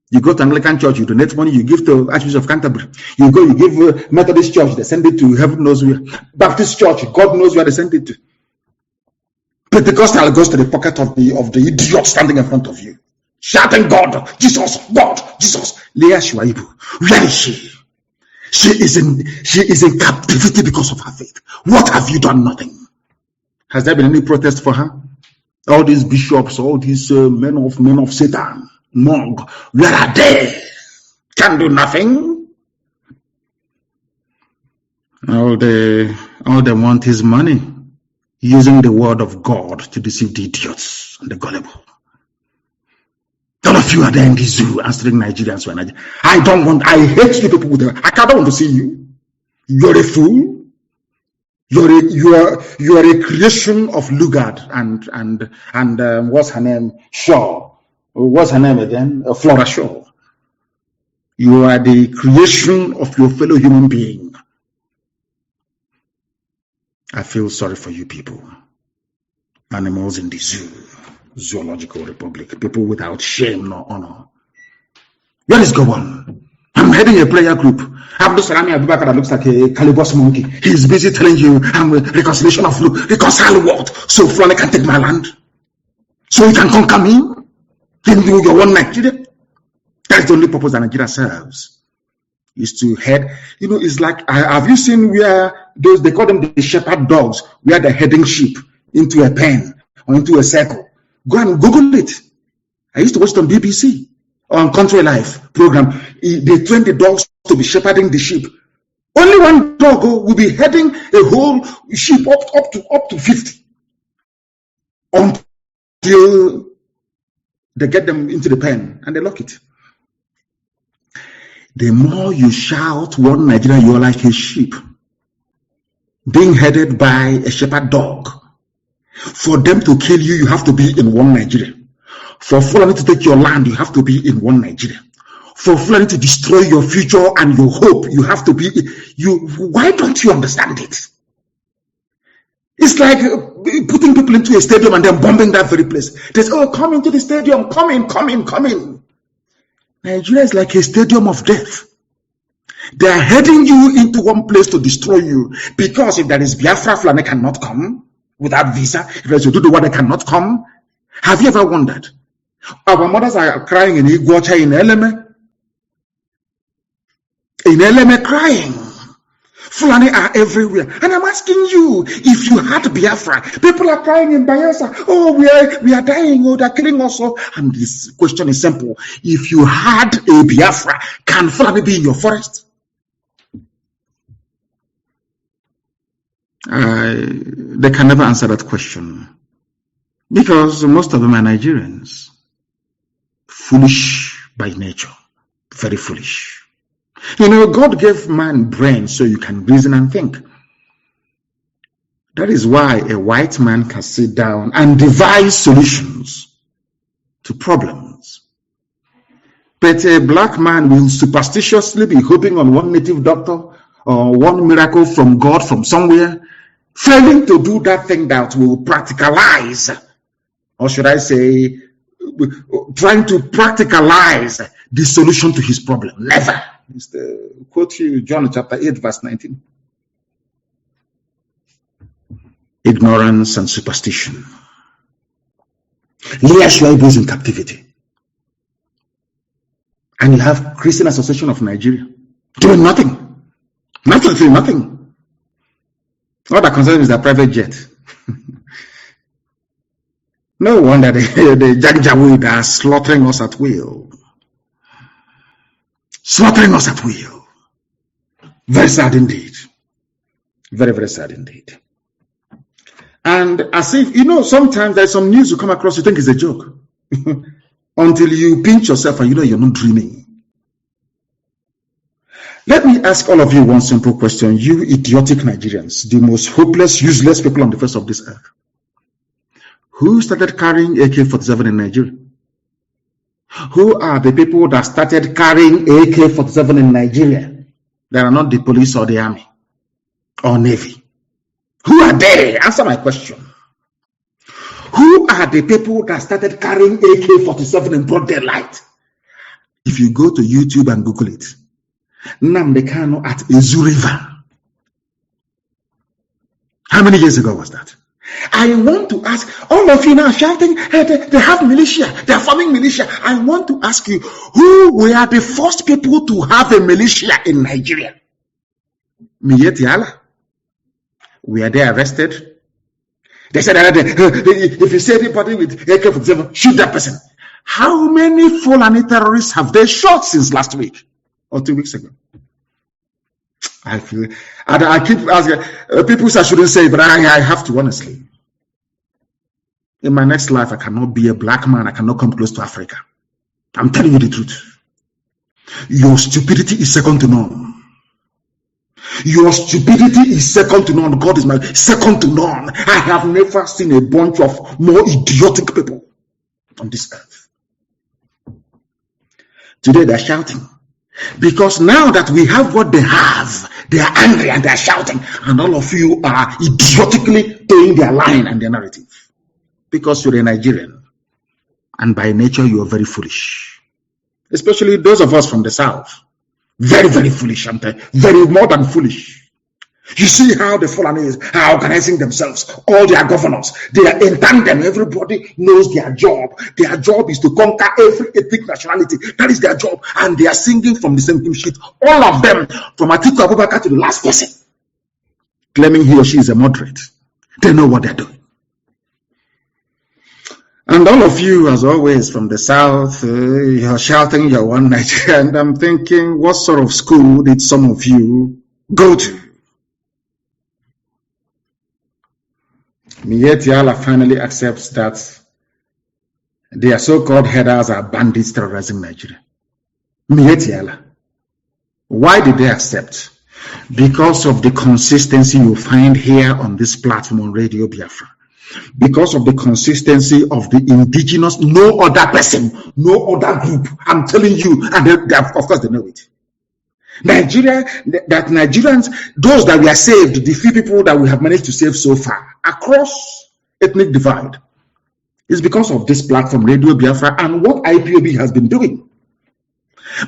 You go to Anglican Church, you donate money, you give to Archbishop of Canterbury. You go, you give Methodist Church, they send it to heaven knows where. Baptist Church, God knows where they send it to. Pentecostal goes to the pocket of the idiot standing in front of you, shouting, God, Jesus, God, Jesus. Leah Sharibu, where is she? She is in captivity because of her faith. What have you done? Nothing. Has there been any protest for her? All these bishops, all these men of Satan, monk, where are they? Can do nothing. All they want is money, using the word of God to deceive the idiots and the gullible. None of you are there in the zoo answering Nigerians. I hate you people with them. I don't want to see you. You're a fool. You are a creation of Lugard and what's her name? Shaw. What's her name again? Flora Shaw. You are the creation of your fellow human being. I feel sorry for you people. Animals in the zoo. Zoological Republic. People without shame nor honor. Where is Gowon? I'm heading a prayer group. Abdul Salami Abubakar that looks like a Calibos monkey. He's busy telling you I'm a reconciliation of look. Reconcile what? So Fulani can take my land? So he can conquer me? Then you one Nigeria? That's the only purpose that Nigeria serves. Is to head. It's like, have you seen where they call them the shepherd dogs, where they're heading sheep into a pen or into a circle? Go and Google it. I used to watch it on BBC. On Country Life program, they train the dogs to be shepherding the sheep. Only one dog will be heading a whole sheep up to 50 until they get them into the pen and they lock it. The more you shout one Nigeria, you're like a sheep being headed by a shepherd dog. For them to kill you, you have to be in one Nigeria. For Fulani to take your land, you have to be in one Nigeria. For Fulani to destroy your future and your hope, you have to be you. Why don't you understand it? It's like putting people into a stadium and then bombing that very place. They say, oh, come into the stadium, come in. Nigeria is like a stadium of death. They are heading you into one place to destroy you, because if there is Biafra, Fulani cannot come without visa. If there's Oduduwa, they cannot come. Have you ever wondered? Our mothers are crying in Iguacha, in Eleme crying. Fulani are everywhere. And I'm asking you, if you had Biafra, people are crying in Bayelsa, oh, we are dying, oh, they're killing us. And this question is simple. If you had a Biafra, can Fulani be in your forest? They can never answer that question, because most of them are Nigerians. Foolish by nature. Very foolish. You know, God gave man brain so you can reason and think. That is why a white man can sit down and devise solutions to problems. But a black man will superstitiously be hoping on one native doctor or one miracle from God from somewhere, failing to do that thing that will practicalize, or should I say, trying to practicalize the solution to his problem. Never. It's the quote you, John chapter 8, verse 19. Ignorance and superstition. Leah Sharibu is in captivity. And you have Christian Association of Nigeria doing nothing. Nothing. All that concerns is their private jet. No wonder the Jagjaweed are slaughtering us at will. Very sad indeed. Very, very sad indeed. And as if, you know, sometimes there's some news you come across, you think it's a joke. Until you pinch yourself and you know you're not dreaming. Let me ask all of you one simple question. You idiotic Nigerians, the most hopeless, useless people on the face of this earth. Who started carrying AK-47 in Nigeria? Who are the people that started carrying AK-47 in Nigeria? They are not the police or the army or navy. Who are they? Answer my question. Who are the people that started carrying AK-47 in broad daylight? If you go to YouTube and Google it, Nnamdi Kanu at Ezu River. How many years ago was that? I want to ask all of you now shouting, hey, they have militia, they are forming militia. I want to ask you, who were the first people to have a militia in Nigeria? Miyetiala. Were they arrested? They said, if you see anybody with AK-47, shoot that person. How many Fulani terrorists have they shot since last week or 2 weeks ago? I keep asking, people say I shouldn't say, but I have to, honestly. In my next life, I cannot be a black man. I cannot come close to Africa. I'm telling you the truth. Your stupidity is second to none. Your stupidity is second to none. God is my second to none. I have never seen a bunch of more idiotic people on this earth. Today they're shouting. Because now that we have what they have, they are angry and they are shouting. And all of you are idiotically toeing their line and their narrative. Because you're a Nigerian. And by nature, you are very foolish. Especially those of us from the South. Very, very foolish. I'm telling you. Very more than foolish. You see how the Fulanis are organizing themselves. All their governors. They are in tandem. Everybody knows their job. Their job is to conquer every ethnic nationality. That is their job. And they are singing from the same hymn sheet. All of them. From Atiku Abubakar to the last person. Claiming he or she is a moderate. They know what they're doing. And all of you, as always, from the South, you're shouting, you're one Nigeria. And I'm thinking, what sort of school did some of you go to? Miyetiala finally accepts that their so-called headers are bandits terrorizing Nigeria. Miyetiala. Why did they accept? Because of the consistency you find here on this platform on Radio Biafra. Because of the consistency of the indigenous, no other person, no other group. I'm telling you, and of course they know it. Nigeria, that Nigerians, those that we are saved, the few people that we have managed to save so far, across ethnic divide, is because of this platform, Radio Biafra, and what IPOB has been doing.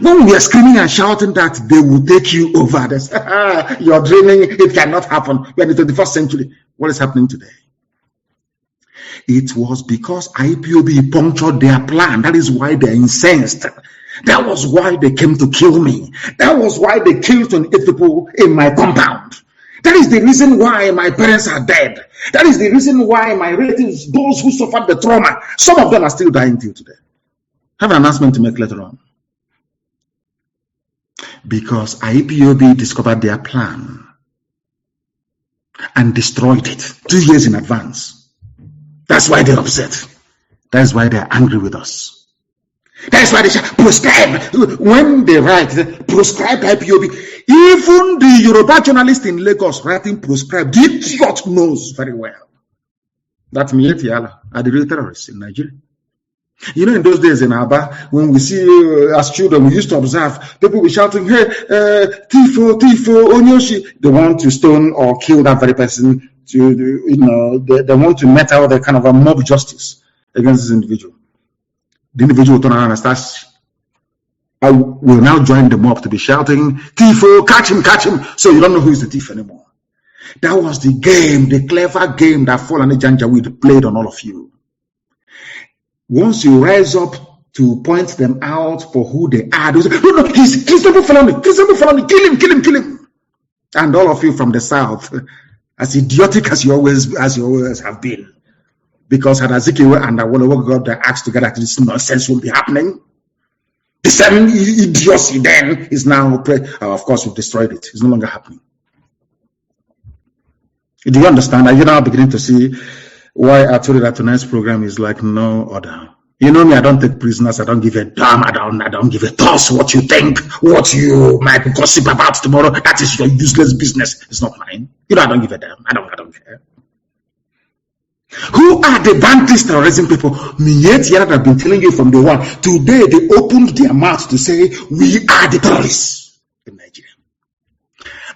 When we are screaming and shouting that they will take you over, they say, you're dreaming, it cannot happen. We're in the 21st century. What is happening today? It was because IPOB punctured their plan. That is why they're incensed. That was why they came to kill me. That was why they killed 28 people in my compound. That is the reason why my parents are dead. That is the reason why my relatives, those who suffered the trauma, some of them are still dying till today. I have an announcement to make later on. Because IPOB discovered their plan and destroyed it 2 years in advance. That's why they're upset. That's why they're angry with us. That's why they say proscribe. When they write proscribe IPOB, even the Yoruba journalist in Lagos writing proscribe, the idiot knows very well that Mietiala are the real terrorists in Nigeria. You know, in those days in Aba, when we see as children, we used to observe people be shouting, hey, Tifo, Onyoshi. They want to stone or kill that very person. They want to met out the kind of a mob justice against this individual. The individual will turn around and starts, I will now join the mob to be shouting, Tifo, catch him. So you don't know who is the thief anymore. That was the game, the clever game that Fulani Janjaweed played on all of you. Once you rise up to point them out for who they are, they say, no, he's not Fulani, kill him. And all of you from the south, as idiotic as you always have been, because had Azikiwe and Awolowo got their acts together, this nonsense won't be happening. The same idiocy then is now, of course, we've destroyed it. It's no longer happening. Do you understand? Are you now beginning to see why I told you that tonight's program is like no other? You know me, I don't take prisoners. I don't give a damn. I don't give a toss what you think, what you might gossip about tomorrow. That is your useless business. It's not mine. You know, I don't give a damn. I don't care. Who are the bandits terrorism people? Mietiala have been telling you from the one. Today they opened their mouth to say we are the terrorists in Nigeria.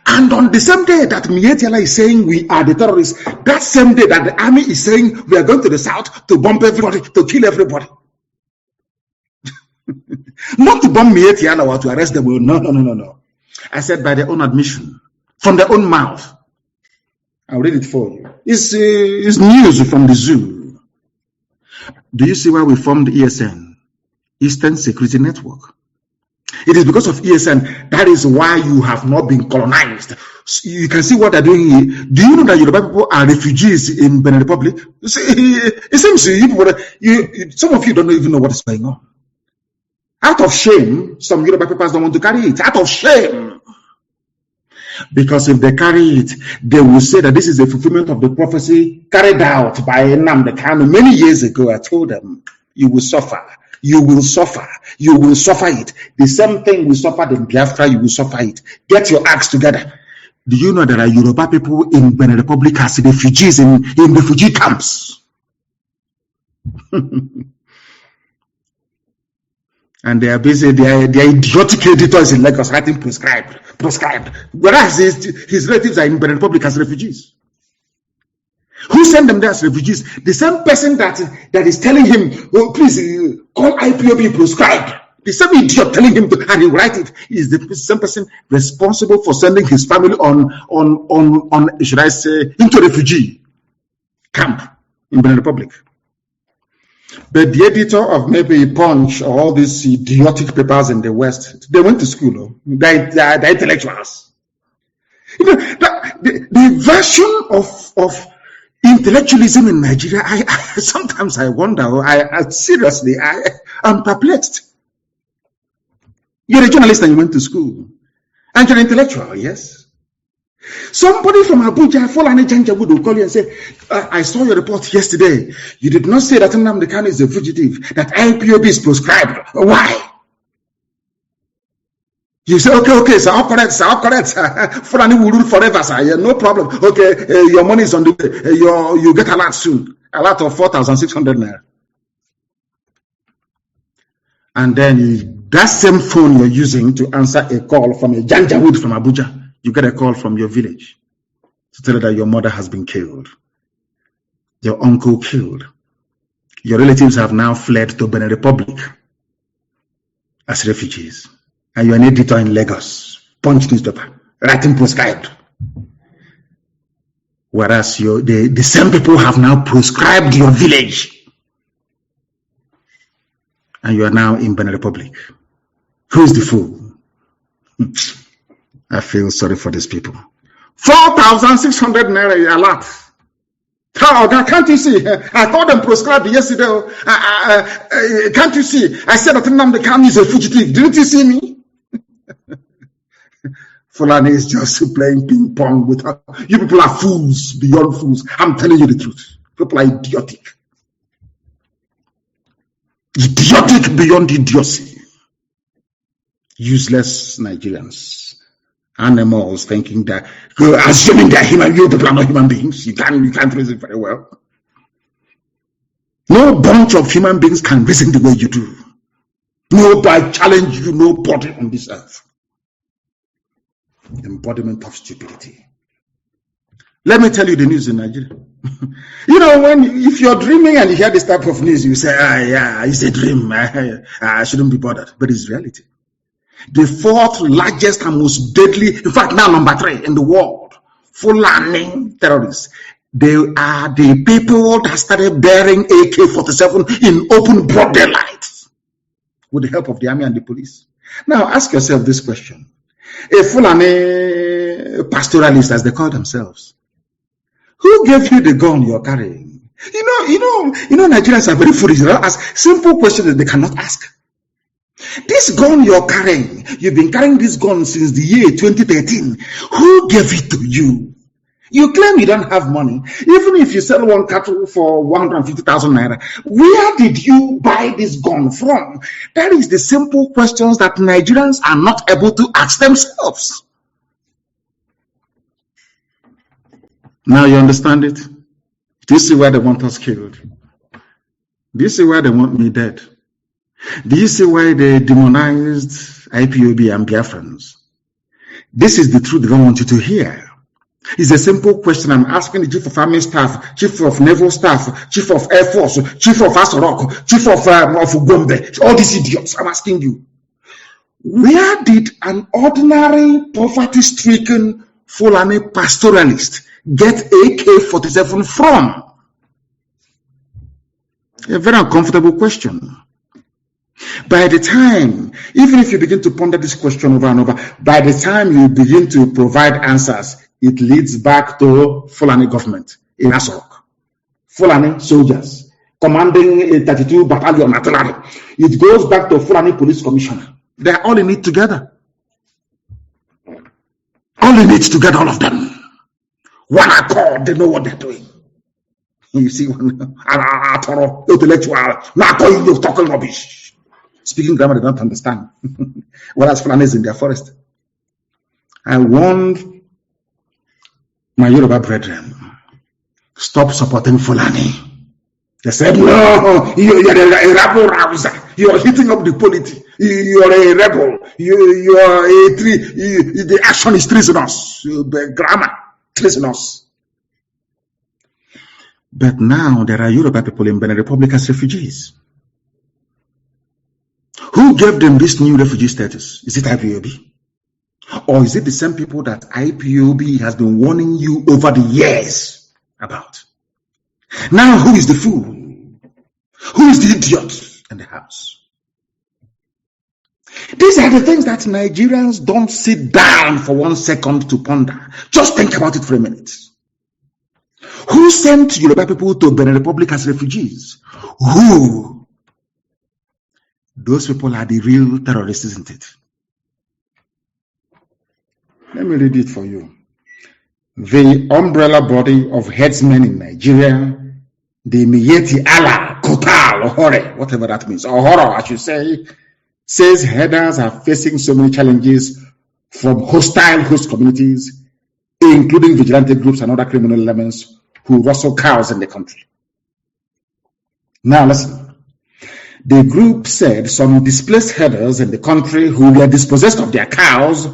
And on the same day that Mietiala is saying we are the terrorists, that same day that the army is saying we are going to the south to bomb everybody, to kill everybody. Not to bomb Mietiala or to arrest them. No. I said by their own admission, from their own mouth. I'll read it for you. It's news from the zoo. Do you see why we formed ESN? Eastern Security Network. It is because of ESN. That is why you have not been colonized. You can see what they're doing here. Do you know that Yoruba people are refugees in Benin Republic? It seems some of you don't even know what is going on. Out of shame, some Yoruba people don't want to carry it. Out of shame. Because if they carry it, they will say that this is a fulfillment of the prophecy carried out by Nnamdi Kanu many years ago. I told them, you will suffer. You will suffer. You will suffer it. The same thing we suffered in Biafra, you will suffer it. Get your acts together. Do you know there are Yoruba people in Benin Republic as refugees in refugee camps? And they are busy, they are idiotic editors in Lagos writing proscribed. Whereas his relatives are in Benin Republic as refugees. Who sent them there as refugees? The same person that is telling him, oh, please call IPOB proscribed. The same idiot telling him to, and he write it, is the same person responsible for sending his family on should I say, into refugee camp in Benin Republic. But the editor of maybe Punch or all these idiotic papers in the West, they went to school. They're intellectuals. You know, the version of intellectualism in Nigeria, sometimes I wonder, seriously, I'm perplexed. You're a journalist and you went to school. And you're an intellectual, yes? Somebody from Abuja, Fulani Janjaweed will call you and say, I saw your report yesterday. You did not say that Nnamdi Kanu is a fugitive, that IPOB is proscribed. Why? You say, okay, sir, all correct, sir. Fulani will rule forever, sir. Yeah, no problem. Okay, your money is on the way. You get a lot soon. A lot of 4,600 naira. And then that same phone you're using to answer a call from a Janjaweed from Abuja, you get a call from your village to tell you that your mother has been killed, your uncle killed. Your relatives have now fled to Benin Republic as refugees. And you're an editor in Lagos, Punch newspaper, writing proscribed. Whereas the same people have now proscribed your village. And you are now in Benin Republic. Who is the fool? I feel sorry for these people. 4,600 naira is a lot. Can't you see? I called them proscribed yesterday. Can't you see? I said that Nnamdi Kanu is a fugitive. Didn't you see me? Fulani is just playing ping pong with her. You people are fools beyond fools. I'm telling you the truth. People are idiotic. Idiotic beyond idiocy. Useless Nigerians. Animals thinking that, assuming they're human, you people are not human beings. You can't reason very well. No bunch of human beings can reason the way you do. Nobody challenge you, nobody on this earth. Embodiment of stupidity. Let me tell you the news in Nigeria. If you're dreaming and you hear this type of news, you say, yeah, it's a dream. I shouldn't be bothered. But it's reality. The fourth largest and most deadly, in fact, now number 3 in the world, Fulani terrorists. They are the people that started bearing AK-47 in open broad daylight with the help of the army and the police. Now, ask yourself this question. A Fulani pastoralist, as they call themselves, who gave you the gun you're carrying? Nigerians are very foolish. They ask simple questions that they cannot ask. This gun you're carrying, you've been carrying this gun since the year 2013. Who gave it to you? You claim you don't have money. Even if you sell one cattle for 150,000 naira, where did you buy this gun from? That is the simple questions that Nigerians are not able to ask themselves. Now you understand it? Do you see why they want us killed? Do you see why they want me dead? Do you see why they demonized IPOB and Biafrans? This is the truth they don't want you to hear. It's a simple question I'm asking the Chief of Army Staff, Chief of Naval Staff, Chief of Air Force, Chief of Asorok, Chief of Gombe, all these idiots. I'm asking you, where did an ordinary poverty-stricken Fulani pastoralist get AK-47 from? A very uncomfortable question. By the time, even if you begin to ponder this question over and over, by the time you begin to provide answers, it leads back to Fulani government in Asorok. Fulani soldiers commanding a 32 battalion artillery. It goes back to Fulani police commissioner. They are all in it together. All in it together, all of them. One accord, they know what they're doing. You see, one intellectual, now you're talking rubbish. Speaking grammar, they don't understand. Whereas Fulani is in their forest. I warned my Yoruba brethren, stop supporting Fulani. They said, no, you're a rebel rouser. You're hitting up the polity. You're a rebel. You're a the action is treasonous. The grammar, treasonous. But now there are Yoruba people in Benin Republic as refugees. Who gave them this new refugee status? Is it IPOB? Or is it the same people that IPOB has been warning you over the years about? Now, who is the fool? Who is the idiot in the house? These are the things that Nigerians don't sit down for 1 second to ponder. Just think about it for a minute. Who sent Yoruba people to Benin Republic as refugees? Who? Those people are the real terrorists, isn't it? Let me read it for you. The umbrella body of headsmen in Nigeria, the Miyetti Allah, Kotal, or Hore, whatever that means, or Horror, I should say, says herders are facing so many challenges from hostile host communities, including vigilante groups and other criminal elements who rustle cows in the country. Now listen. The group said some displaced herders in the country who were dispossessed of their cows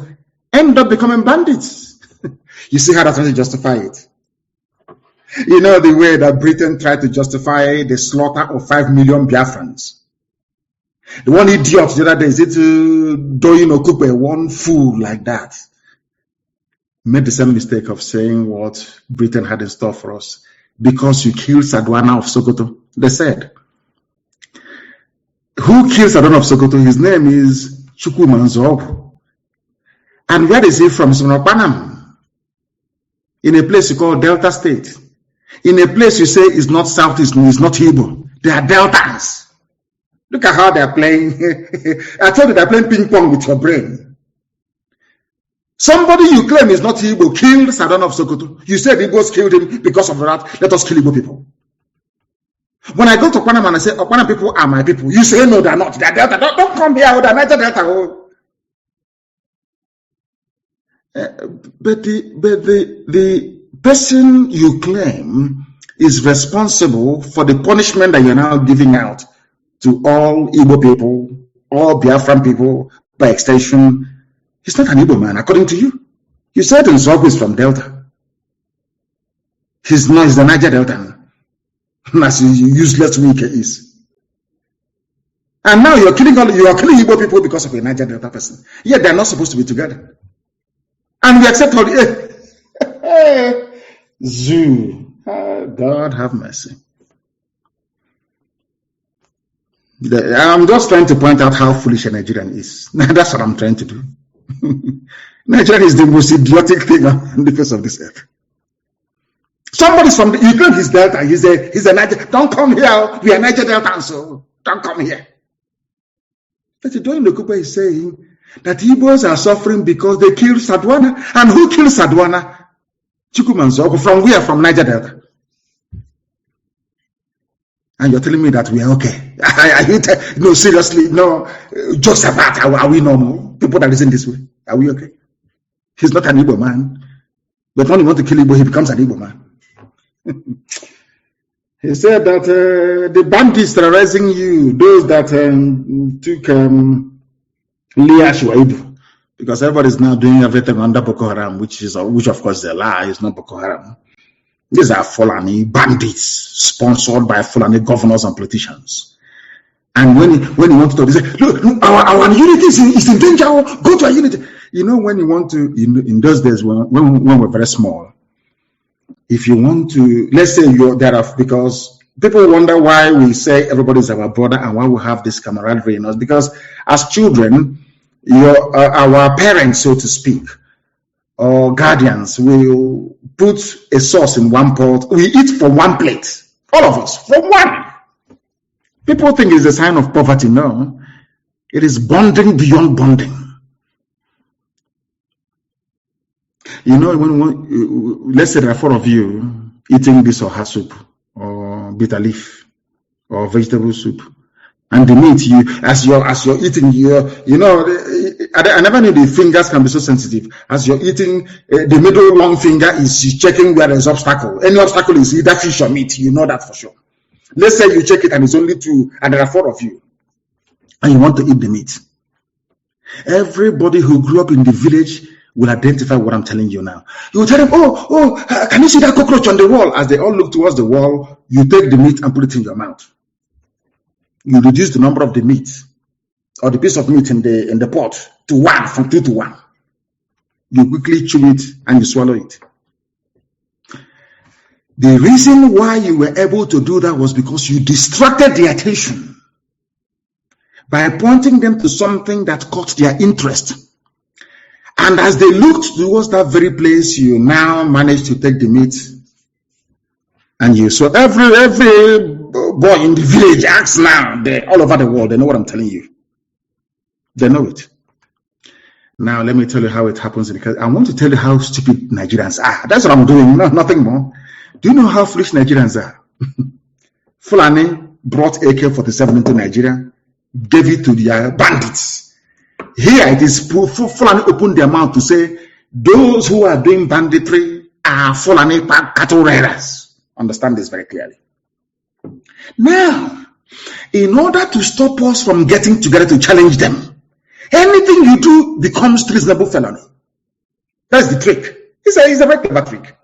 end up becoming bandits. You see how they're trying to justify it? You know the way that Britain tried to justify the slaughter of 5 million Biafrans. The one idiot the other day said to Doyin Okupe, one fool like that, made the same mistake of saying what Britain had in store for us. Because you killed Sadwana of Sokoto, they said. Who killed Sadwana of Sokoto? His name is Chukwu Manzogu. And where is he from? He's from Panam. In a place you call Delta State. In a place you say is not Southeast, it's not Igbo. They are Deltans. Look at how they are playing. I told you they're playing ping pong with your brain. Somebody you claim is not Igbo killed Sadwana of Sokoto. You said Igbos killed him because of that. Let us kill Igbo people. When I go to Panama and I say, Panama people are my people, you say, no, they're not. They're Delta. Don't come here. They're Niger Delta. But the person you claim is responsible for the punishment that you're now giving out to all Igbo people, all Biafran people, by extension, he's not an Igbo man, according to you. You said Nzogu is from Delta. He's the Niger Delta. As useless Wike is. And now you are killing Igbo people because of a Niger Delta person. Yet they're not supposed to be together. And we accept all the Zoo. God have mercy. I'm just trying to point out how foolish a Nigerian is. That's what I'm trying to do. Nigeria is the most idiotic thing on the face of this earth. Somebody's from you claim he's Delta, he's a Niger. Don't come here. We are Niger Delta, so don't come here. But Doyin Okupe is saying that Igbos are suffering because they killed Sadwana. And who killed Sadwana? Chukwu Manzogu. From where? From Niger Delta. And you're telling me that we are okay. No, seriously, no. Jokes apart, are we normal? People that listen this way, are we okay? He's not an Igbo man. But when you want to kill Igbo, he becomes an Igbo man. He said that the bandits terrorizing you, those that took Leah Sharibu, because everybody's now doing everything under Boko Haram, which of course is a lie. It's not Boko Haram. These are Fulani bandits sponsored by Fulani governors and politicians. And when you want to talk, they say, look, our unity is in danger. Go to our unity. You know, when you want to, in those days when we're very small, if you want to, let's say you're there, because people wonder why we say everybody's our brother and why we have this camaraderie in us. Because as children, our parents, so to speak, or guardians will put a sauce in one pot. We eat from one plate, all of us, from one. People think it's a sign of poverty. No, it is bonding beyond bonding. You know, when let's say there are 4 of you eating this or her soup, or bitter leaf, or vegetable soup, and the meat, as you're eating, you know, I never knew the fingers can be so sensitive. As you're eating, the middle long finger is checking where there's obstacle. Any obstacle is either fish or meat. You know that for sure. Let's say you check it and it's only 2, and there are 4 of you, and you want to eat the meat. Everybody who grew up in the village will identify what I'm telling you now. You will tell them, oh, can you see that cockroach on the wall? As they all look towards the wall, you take the meat and put it in your mouth. You reduce the number of the meat or the piece of meat in the pot to 1, from 2 to 1. You quickly chew it and you swallow it. The reason why you were able to do that was because you distracted the attention by pointing them to something that caught their interest. And as they looked towards that very place, you now managed to take the meat. And you saw every boy in the village acts now. All over the world, they know what I'm telling you. They know it. Now, let me tell you how it happens. Because I want to tell you how stupid Nigerians are. That's what I'm doing, nothing more. Do you know how foolish Nigerians are? Fulani brought AK-47 into Nigeria. gave it to their bandits. Here it is Fulani opened their mouth to say those who are doing banditry are Fulani cattle raiders. Understand this very clearly. Now, in order to stop us from getting together to challenge them, anything you do becomes treasonable felony. That's the trick. It's a very clever trick.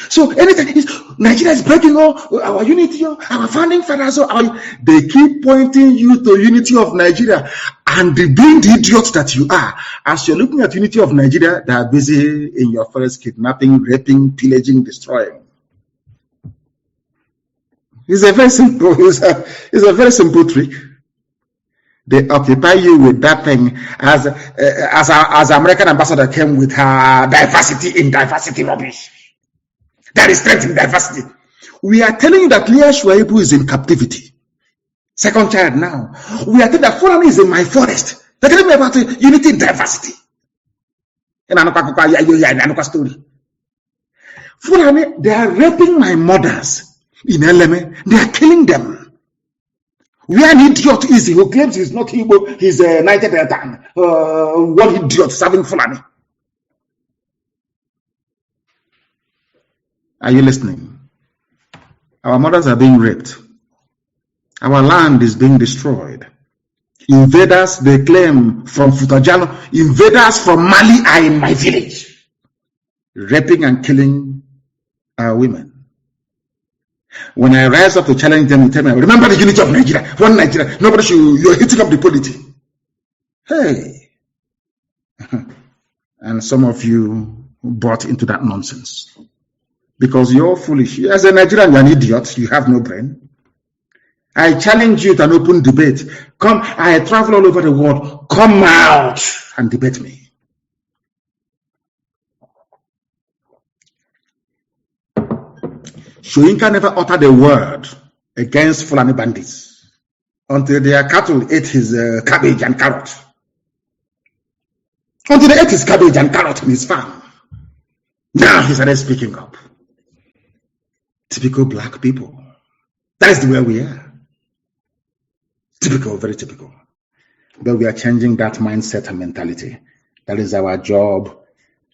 So anything Nigeria is breaking our unity, our founding fathers, they keep pointing you to unity of Nigeria, and being the idiot that you are, as you're looking at unity of Nigeria, they are busy in your forest kidnapping, raping, pillaging, destroying. It's a very simple. It's a very simple trick. They occupy you with that thing as American ambassador came with her diversity in diversity rubbish. There is strength in diversity. We are telling you that Leah Sharibu is in captivity. Second child now. We are telling that Fulani is in my forest. They're telling me about unity in diversity. In another story. Fulani, they are raping my mothers in Eleme. They are killing them. We are an idiot is he who claims he's not Igbo, he's a United Delta. One idiot serving Fulani. Are you listening? Our mothers are being raped. Our land is being destroyed. Invaders, they claim from Futajano, invaders from Mali are in my village, raping and killing our women. When I rise up to challenge them, you tell me, remember the unity of Nigeria, one Nigeria, nobody should, you're hitting up the polity. Hey. And some of you bought into that nonsense. Because you're foolish. As a Nigerian, you're an idiot. You have no brain. I challenge you to an open debate. Come, I travel all over the world. Come out and debate me. Shoyinka never uttered a word against Fulani bandits until their cattle ate his cabbage and carrot. Until they ate his cabbage and carrot in his farm. Now he started speaking up. Typical black people. That is the way we are. Typical, very typical. But we are changing that mindset and mentality. That is our job.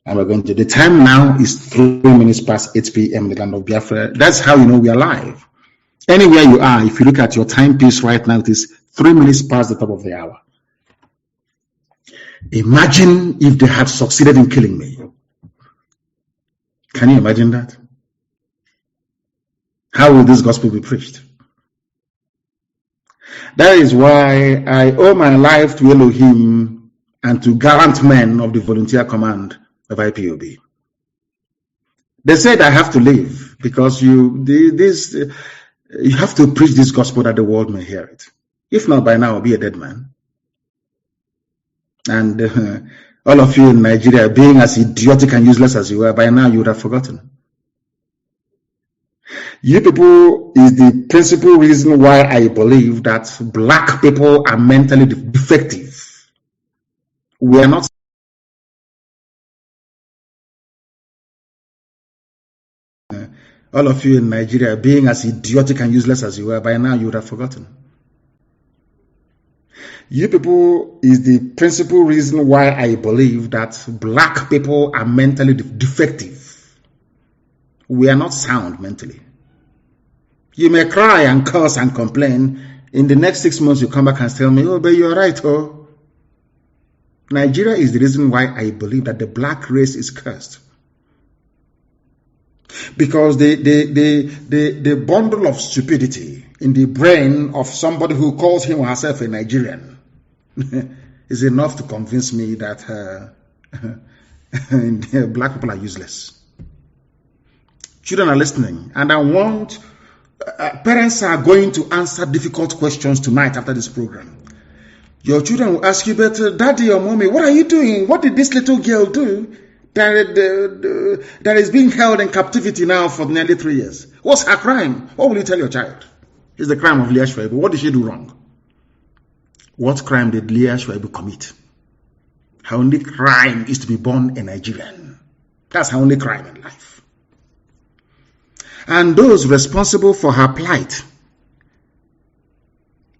And we're going to, the time now is 3 minutes past 8 p.m. in the land of Biafra. That's how you know we are live. Anywhere you are, if you look at your timepiece right now, it is 3 minutes past the top of the hour. Imagine if they had succeeded in killing me. Can you imagine that? How will this gospel be preached? That is why I owe my life to Elohim and to gallant men of the volunteer command of IPOB. They said I have to leave because you have to preach this gospel that the world may hear it. If not, by now I'll be a dead man. And all of you in Nigeria, being as idiotic and useless as you are, by now you would have forgotten. You people is the principal reason why I believe that black people are mentally defective. We are not. All of you in Nigeria, being as idiotic and useless as you are, by now you would have forgotten. You people is the principal reason why I believe that black people are mentally defective. We are not sound mentally. You may cry and curse and complain. In the next 6 months, you come back and tell me, oh, but you're right, oh. Nigeria is the reason why I believe that the black race is cursed. Because the bundle of stupidity in the brain of somebody who calls him or herself a Nigerian is enough to convince me that black people are useless. Children are listening, and I want parents are going to answer difficult questions tonight after this program. Your children will ask you, but daddy or mommy, what are you doing? What did this little girl do that is being held in captivity now for nearly 3 years? What's her crime? What will you tell your child? It's the crime of Leah Sharibu. What did she do wrong? What crime did Leah Sharibu commit? Her only crime is to be born a Nigerian. That's her only crime in life. And those responsible for her plight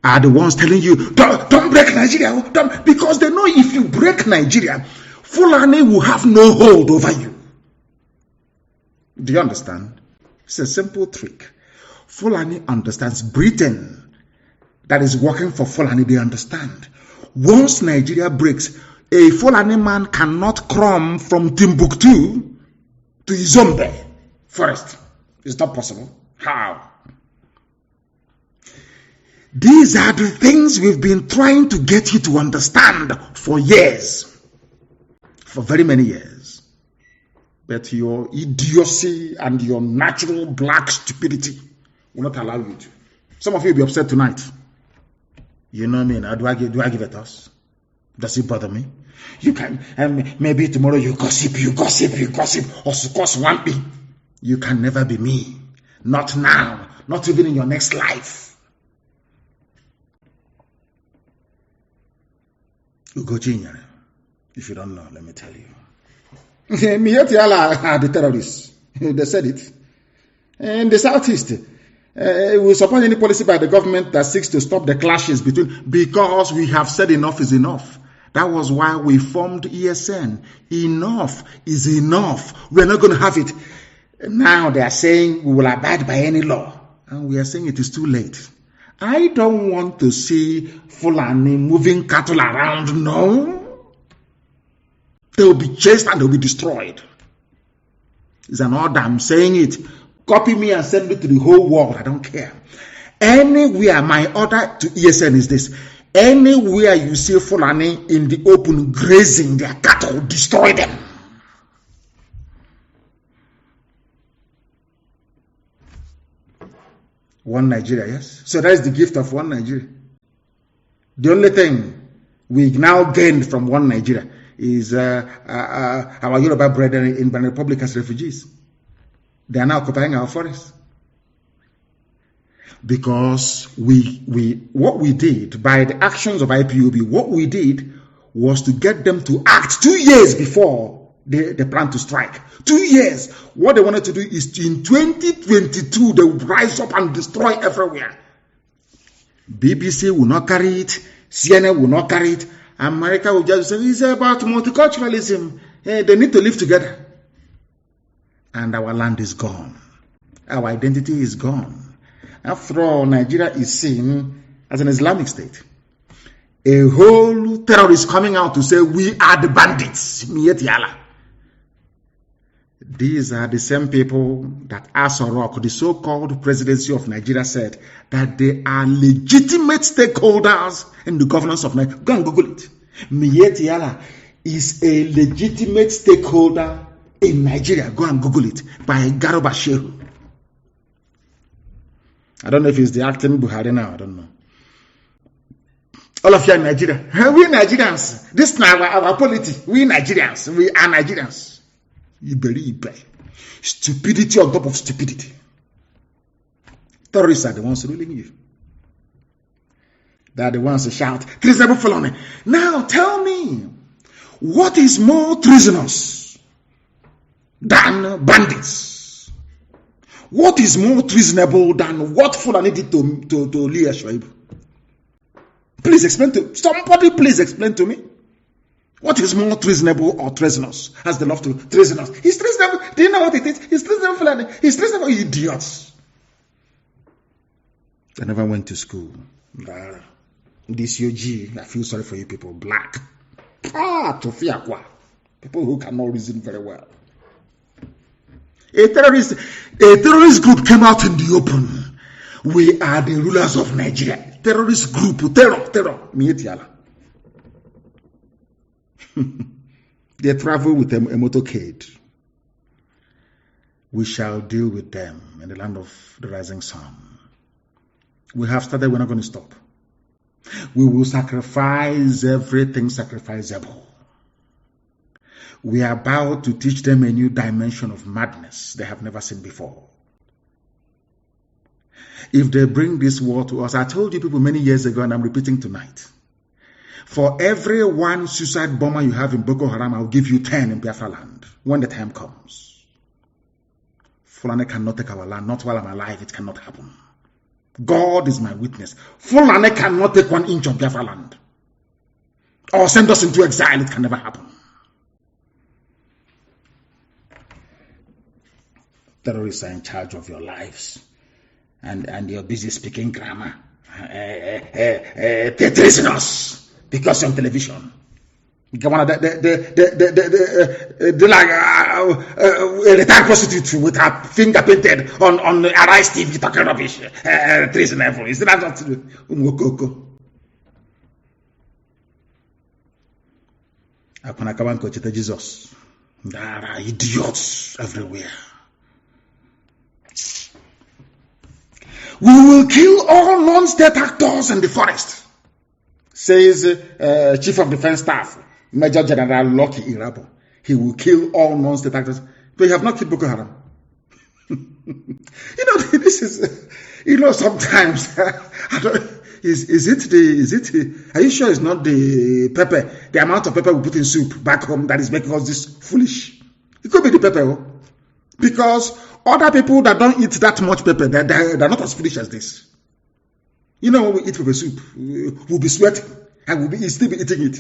are the ones telling you, don't break Nigeria, because they know if you break Nigeria, Fulani will have no hold over you. Do you understand? It's a simple trick. Fulani understands. Britain, that is working for Fulani, they understand. Once Nigeria breaks, a Fulani man cannot come from Timbuktu to Izombe forest. It's not possible. How? These are the things we've been trying to get you to understand for years. For very many years. But your idiocy and your natural black stupidity will not allow you to. Some of you will be upset tonight. You know me now. Do I give it us? Does it bother me? You can, maybe tomorrow you gossip, or cause one me. You can never be me. Not now. Not even in your next life. Ugochinyere. If you don't know, let me tell you. Miyetiala are the terrorists. They said it. In the southeast, we support any policy by the government that seeks to stop the clashes because we have said enough is enough. That was why we formed ESN. Enough is enough. We're not going to have it. Now they are saying we will abide by any law. And we are saying it is too late. I don't want to see Fulani moving cattle around, no. They will be chased and they will be destroyed. It's an order. I'm saying it. Copy me and send it to the whole world. I don't care. Anywhere, my order to ESN is this. Anywhere you see Fulani in the open grazing their cattle, destroy them. One Nigeria, yes. So that is the gift of one Nigeria. The only thing we now gained from one Nigeria is our Yoruba brethren in Benin Republic as refugees. They are now occupying our forests. Because what we did by the actions of IPOB, what we did was to get them to act 2 years before they plan to strike. 2 years. What they wanted to do is in 2022 they would rise up and destroy everywhere. BBC will not carry it. CNN will not carry it. America will just say it's about multiculturalism. They need to live together. And our land is gone. Our identity is gone. After all, Nigeria is seen as an Islamic state. A whole terrorist coming out to say we are the bandits. Miyetiala. These are the same people that Asorok, the so-called presidency of Nigeria, said that they are legitimate stakeholders in the governance of Nigeria. Go and Google it. Miyetiala is a legitimate stakeholder in Nigeria. Go and Google it. By Garuba Shehu. I don't know if it's the acting Buhari now. I don't know. All of you are in Nigeria. We Nigerians. This is our polity. We Nigerians. We are Nigerians. Stupidity on top of stupidity. Terrorists are the ones ruling you. They are the ones who shout, treasonable felony. Now tell me, what is more treasonous than bandits? What is more treasonable than what Fulani did to Leah Sharibu? Please explain to somebody. Please explain to me. What is more treasonable or treasonous? Has the love to treasonous? He's treasonable. Do you know what it is? He's treasonable Fulani. He's treasonable idiots. I never went to school. This UG, I feel sorry for you people. Black. Tofiakwa. People who cannot reason very well. A terrorist group came out in the open. We are the rulers of Nigeria. Terrorist group, terror. Mietiala. They travel with a motorcade. We shall deal with them in the land of the rising sun. We have started, we're not going to stop. We will sacrifice everything sacrificable. We are about to teach them a new dimension of madness they have never seen before. If they bring this war to us, I told you people many years ago, and I'm repeating tonight, for every one suicide bomber you have in Boko Haram, I'll give you 10 in Biafra land when the time comes. Fulani cannot take our land, not while I'm alive, it cannot happen. God is my witness. Fulani cannot take 1 inch of Biafra land or send us into exile. It can never happen. Terrorists are in charge of your lives, and you're busy speaking grammar, treasonous, because you're on television. They like a retired prostitute with her finger painted on Arise TV talking rubbish. Treasonable. Is that not Ngokoko? Jesus. There are idiots everywhere. We will kill all non-state actors in the forest, says Chief of Defense Staff, Major General Lucky Irabo. He will kill all non-state actors. But you have not killed Boko Haram. This is, sometimes, are you sure it's not the pepper, the amount of pepper we put in soup back home that is making us this foolish? It could be the pepper, because other people that don't eat that much pepper, they're not as foolish as this. When we eat pepper soup, we'll be sweating and we'll still be eating it.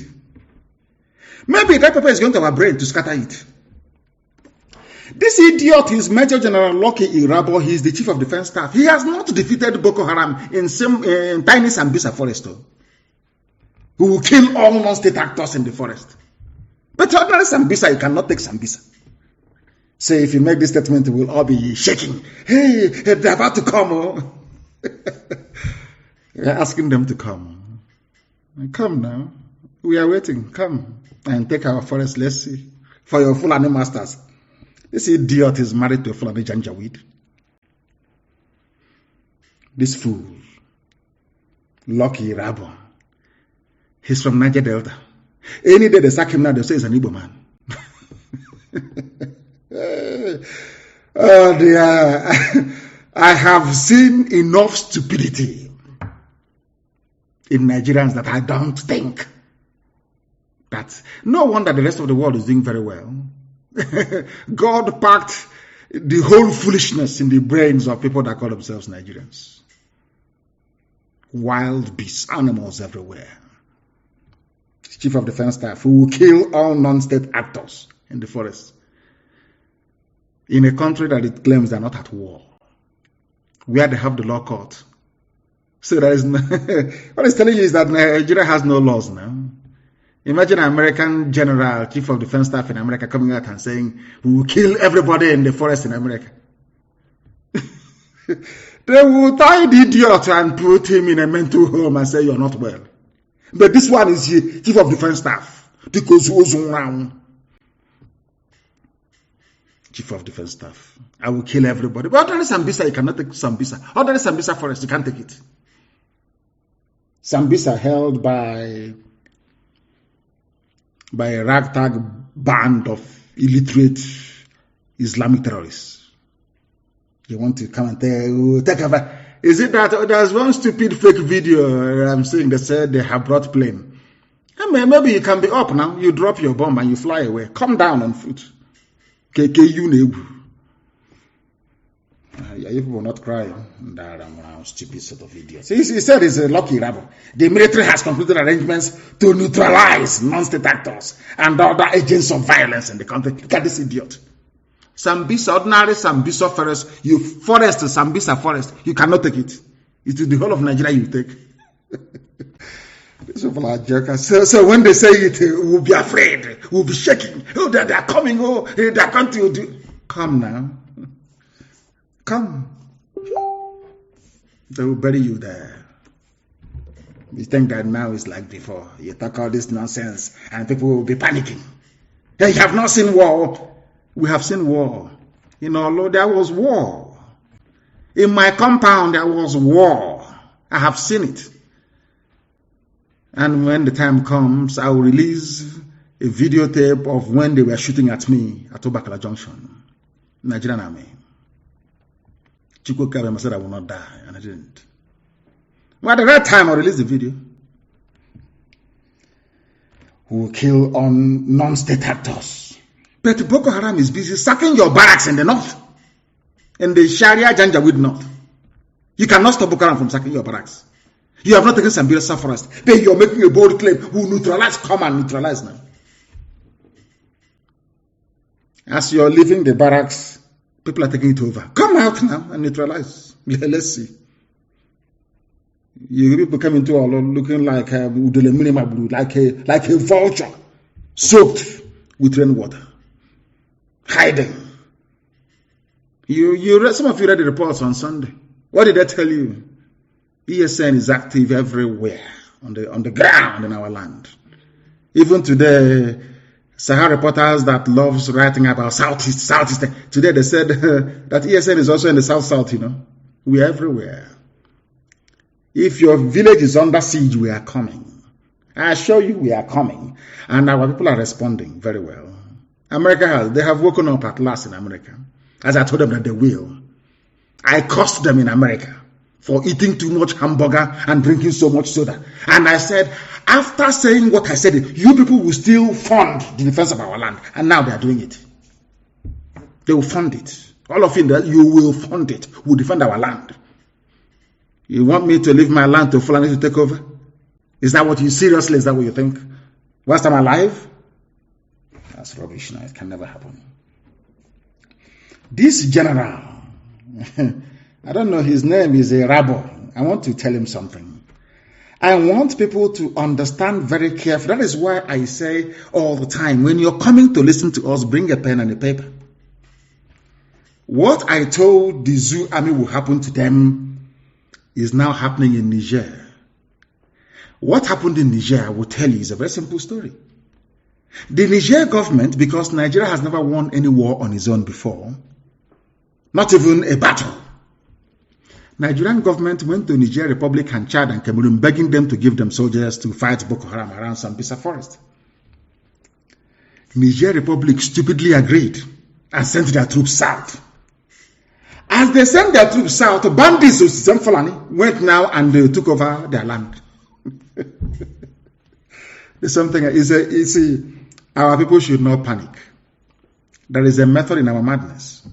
Maybe that pepper is going to our brain to scatter it. This idiot is Major General Lucky Irabo. He is the Chief of Defense Staff. He has not defeated Boko Haram in tiny Sambisa forest. Who will kill all non-state actors in the forest. But ordinary Sambisa, you cannot take Sambisa. Say, if you make this statement, we'll all be shaking. Hey, they're about to come. We're asking them to come. Come now. We are waiting. Come and take our forest. Let's see. For your Fulani masters. This idiot is married to a Fulani Janjaweed. This fool, Lucky Rabo. He's from Niger Delta. Any day they sack him now, they say he's an Igbo man. Oh dear. I have seen enough stupidity in Nigerians that I don't think that no wonder the rest of the world is doing very well. God packed the whole foolishness in the brains of people that call themselves Nigerians. Wild beasts, animals everywhere. Chief of Defense Staff who will kill all non-state actors in the forest. In a country that it claims they're not at war, where they have the law court. So there is no, what it's telling you is that Nigeria has no laws now. Imagine an American general, Chief of Defense Staff in America coming out and saying, we will kill everybody in the forest in America. They will tie the idiot and put him in a mental home and say, you're not well. But this one is the Chief of Defense Staff. Because he was around. Chief of Defense Staff. I will kill everybody. But ordinary Sambisa, you cannot take Sambisa. Ordinary Sambisa forest, you can't take it. Sambisa held by a ragtag band of illiterate Islamic terrorists. You want to come and take over. Is it that there's one stupid fake video I'm seeing that said they have brought plane? Maybe you can be up now. You drop your bomb and you fly away. Come down on foot. You people not crying. Stupid sort of idiots. He said it's a Lucky Rabo. The military has concluded arrangements to neutralize non-state actors and other agents of violence in the country. Look at this idiot. Sambisa, ordinary Sambisa forest, Sambisa forest, you cannot take it. It's the whole of Nigeria you take. These people are jokers. So when they say it, we'll be afraid. We'll be shaking. Oh, they're coming. Oh, they're going to do. Come now. Come. They will bury you there. You think that now is like before. You talk all this nonsense and people will be panicking. Hey, you have not seen war. We have seen war. There was war. In my compound, there was war. I have seen it. And when the time comes, I will release a videotape of when they were shooting at me at Obakala Junction, Nigerian Army. Chukwu Kabema said I will not die, and I didn't. Well, at the right time, I'll release the video. Who will kill on non-state actors. But Boko Haram is busy sacking your barracks in the north, in the Sharia Janjaweed north. You cannot stop Boko Haram from sacking your barracks. You have not taken Sambisa Forest. Then you're making a bold claim. Who neutralize? Come and neutralize now. As you're leaving the barracks, people are taking it over. Come out now and neutralize. Let's see. You people come into all looking like a vulture soaked with rainwater, hiding. Some of you read the reports on Sunday. What did I tell you? ESN is active everywhere on the ground in our land. Even today, Sahara reporters that loves writing about Southeast. Today they said that ESN is also in the South, We're everywhere. If your village is under siege, we are coming. I assure you we are coming. And our people are responding very well. They have woken up at last in America. As I told them that they will. I cursed them in America for eating too much hamburger and drinking so much soda. And I said, after saying what I said, you people will still fund the defense of our land. And now they are doing it. They will fund it. All of you will fund it. We'll defend our land. You want me to leave my land to Fulani to take over? Is that what you seriously? Is that what you think? Whilst I'm alive? That's rubbish now. It can never happen. This general, I don't know, his name is a rabbi. I want to tell him something. I want people to understand very carefully. That is why I say all the time, when you're coming to listen to us, bring a pen and a paper. What I told the Zoo army will happen to them is now happening in Niger. What happened in Niger, I will tell you, is a very simple story. The Niger government, because Nigeria has never won any war on its own before, not even a battle. Nigerian government went to Niger Republic and Chad and Cameroon begging them to give them soldiers to fight Boko Haram around Sambisa Forest. Niger Republic stupidly agreed and sent their troops south. As they sent their troops south, bandits of Fulani went now and they took over their land. There's something, our people should not panic. There is a method in our madness.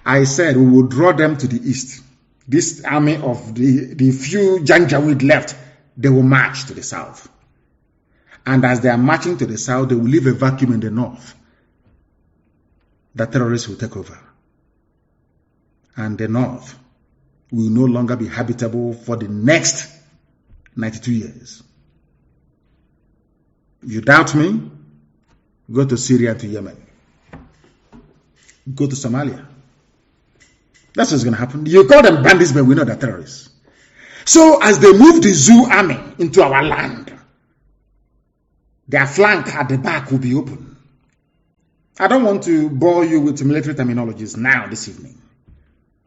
I said we will draw them to the east. This army of the few Janjaweed left, they will march to the south. And as they are marching to the south, they will leave a vacuum in the north. The terrorists will take over. And the north will no longer be habitable for the next 92 years. You doubt me? Go to Syria and to Yemen. Go to Somalia. That's what's going to happen. You call them bandits, but we know they're terrorists. So as they move the Zoo army into our land, their flank at the back will be open. I don't want to bore you with military terminologies now this evening.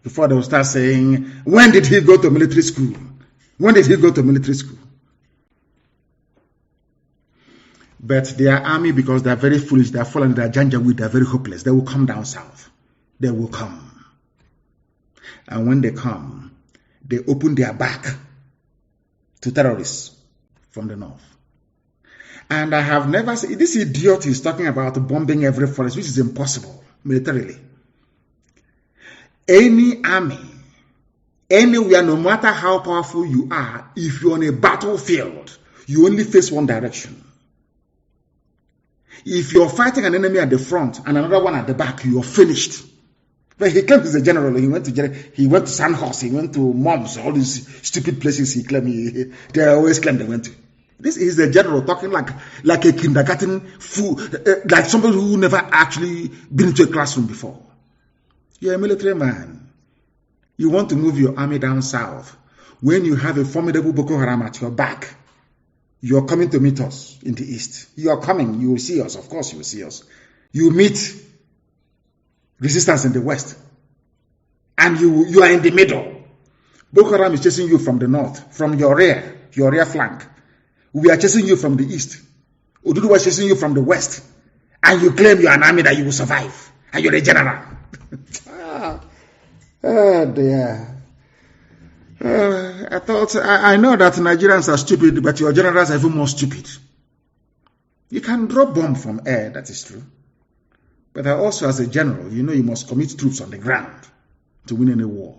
Before they will start saying, when did he go to military school? When did he go to military school? But their army, because they are very foolish, they are fallen, they are Janjaweed, they are very hopeless. They will come down south. They will come. And when they come, they open their back to terrorists from the north. And I have never seen, this idiot is talking about bombing every forest, which is impossible militarily. Any army, anywhere, no matter how powerful you are, if you're on a battlefield, you only face one direction. If you're fighting an enemy at the front and another one at the back, you're finished. But he claimed he's a general. He went to Sandhurst, he went to Moms, all these stupid places he claimed they always claim they went to. This is a general talking like a kindergarten fool, like somebody who never actually been to a classroom before. You're a military man. You want to move your army down south. When you have a formidable Boko Haram at your back, you're coming to meet us in the east. You are coming. You will see us. Of course you will see us. You meet resistance in the west. And you are in the middle. Boko Haram is chasing you from the north, from your rear flank. We are chasing you from the east. Oduduwa is chasing you from the west. And you claim you're an army that you will survive. And you're a general. Dear. I know that Nigerians are stupid, but your generals are even more stupid. You can drop bomb from air, that is true. But also as a general, you know you must commit troops on the ground to win any war.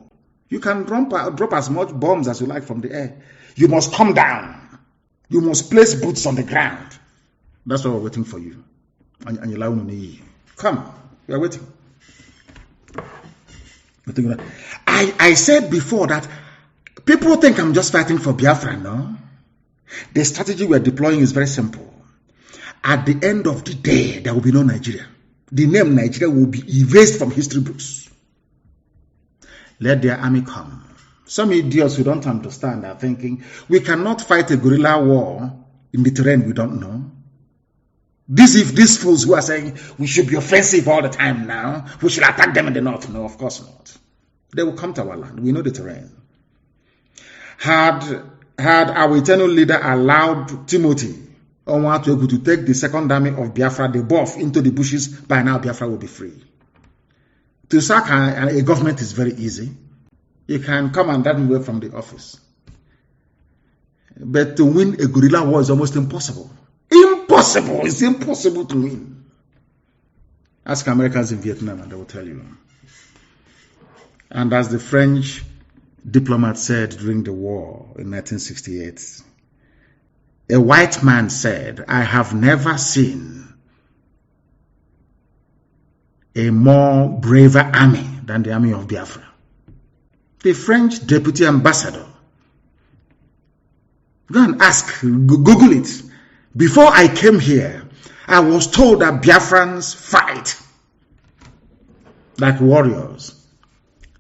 You can drop as much bombs as you like from the air. You must come down. You must place boots on the ground. That's what we're waiting for you. And you come. We are waiting. I said before that people think I'm just fighting for Biafra, no? The strategy we're deploying is very simple. At the end of the day, there will be no Nigeria. The name Nigeria will be erased from history books. Let their army come. Some idiots who don't understand are thinking, we cannot fight a guerrilla war in the terrain we don't know. These fools who are saying we should be offensive all the time now, we should attack them in the north. No, of course not. They will come to our land. We know the terrain. Had our eternal leader allowed Timothy Onwatuegu to take the second army of Biafra, the buff, into the bushes, by now Biafra will be free. To sack a government is very easy. You can come and run away from the office. But to win a guerrilla war is almost impossible. Impossible! It's impossible to win. Ask Americans in Vietnam and they will tell you. And as the French diplomat said during the war in 1968, a white man said, I have never seen a more braver army than the army of Biafra. The French deputy ambassador. Go and ask, Google it. Before I came here, I was told that Biafrans fight like warriors.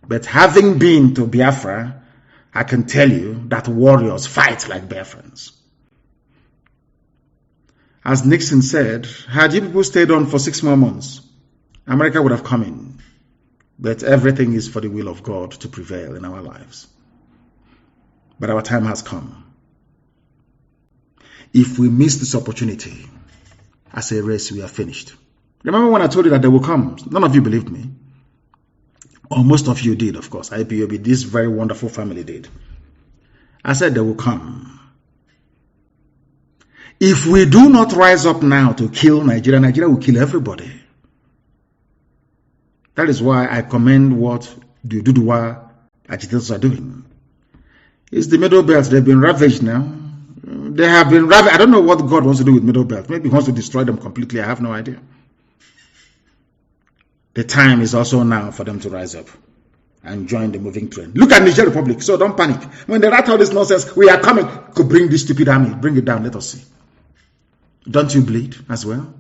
But having been to Biafra, I can tell you that warriors fight like Biafrans. As Nixon said, had you people stayed on for 6 more months, America would have come in. But everything is for the will of God to prevail in our lives. But our time has come. If we miss this opportunity, as a race, we are finished. Remember when I told you that they will come? None of you believed me. Or most of you did, of course. IPOB, this very wonderful family did. I said they will come. If we do not rise up now to kill Nigeria, Nigeria will kill everybody. That is why I commend what the Duduwa agitators are doing. It's the Middle Belt. They've been ravaged now. They have been ravaged. I don't know what God wants to do with Middle Belt. Maybe he wants to destroy them completely. I have no idea. The time is also now for them to rise up and join the moving train. Look at Niger Republic. So don't panic. When they write all this nonsense, we are coming. Could bring this stupid army. Bring it down. Let us see. Don't you bleed as well?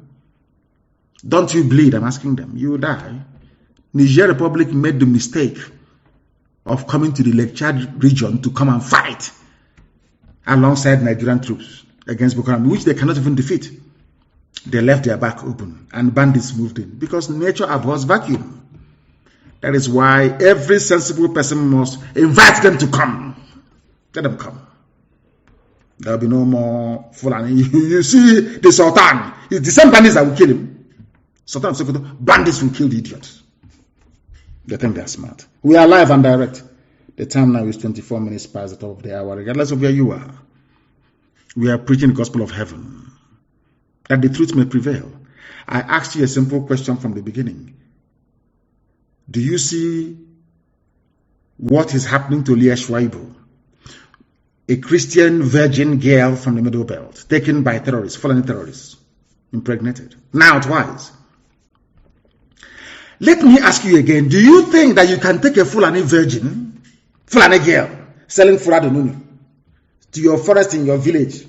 Don't you bleed? I'm asking them. You will die. Niger Republic made the mistake of coming to the Lake Chad region to come and fight alongside Nigerian troops against Boko Haram, which they cannot even defeat. They left their back open and bandits moved in because nature abhors vacuum. That is why every sensible person must invite them to come. Let them come. There will be no more Fulani. You see the Sultan. It's the same bandits that will kill him. Sultan Sokoto, bandits will kill the idiots. They think they are smart. We are live and direct. The time now is 24 minutes past the top of the hour, regardless of where you are. We are preaching the gospel of heaven, that the truth may prevail. I asked you a simple question from the beginning. Do you see what is happening to Leah Sharibu, a Christian virgin girl from the Middle Belt, taken by terrorists, Fulani terrorists, impregnated, now twice? Let me ask you again, do you think that you can take a Fulani virgin, Fulani girl, selling Furado Nunu, to your forest in your village,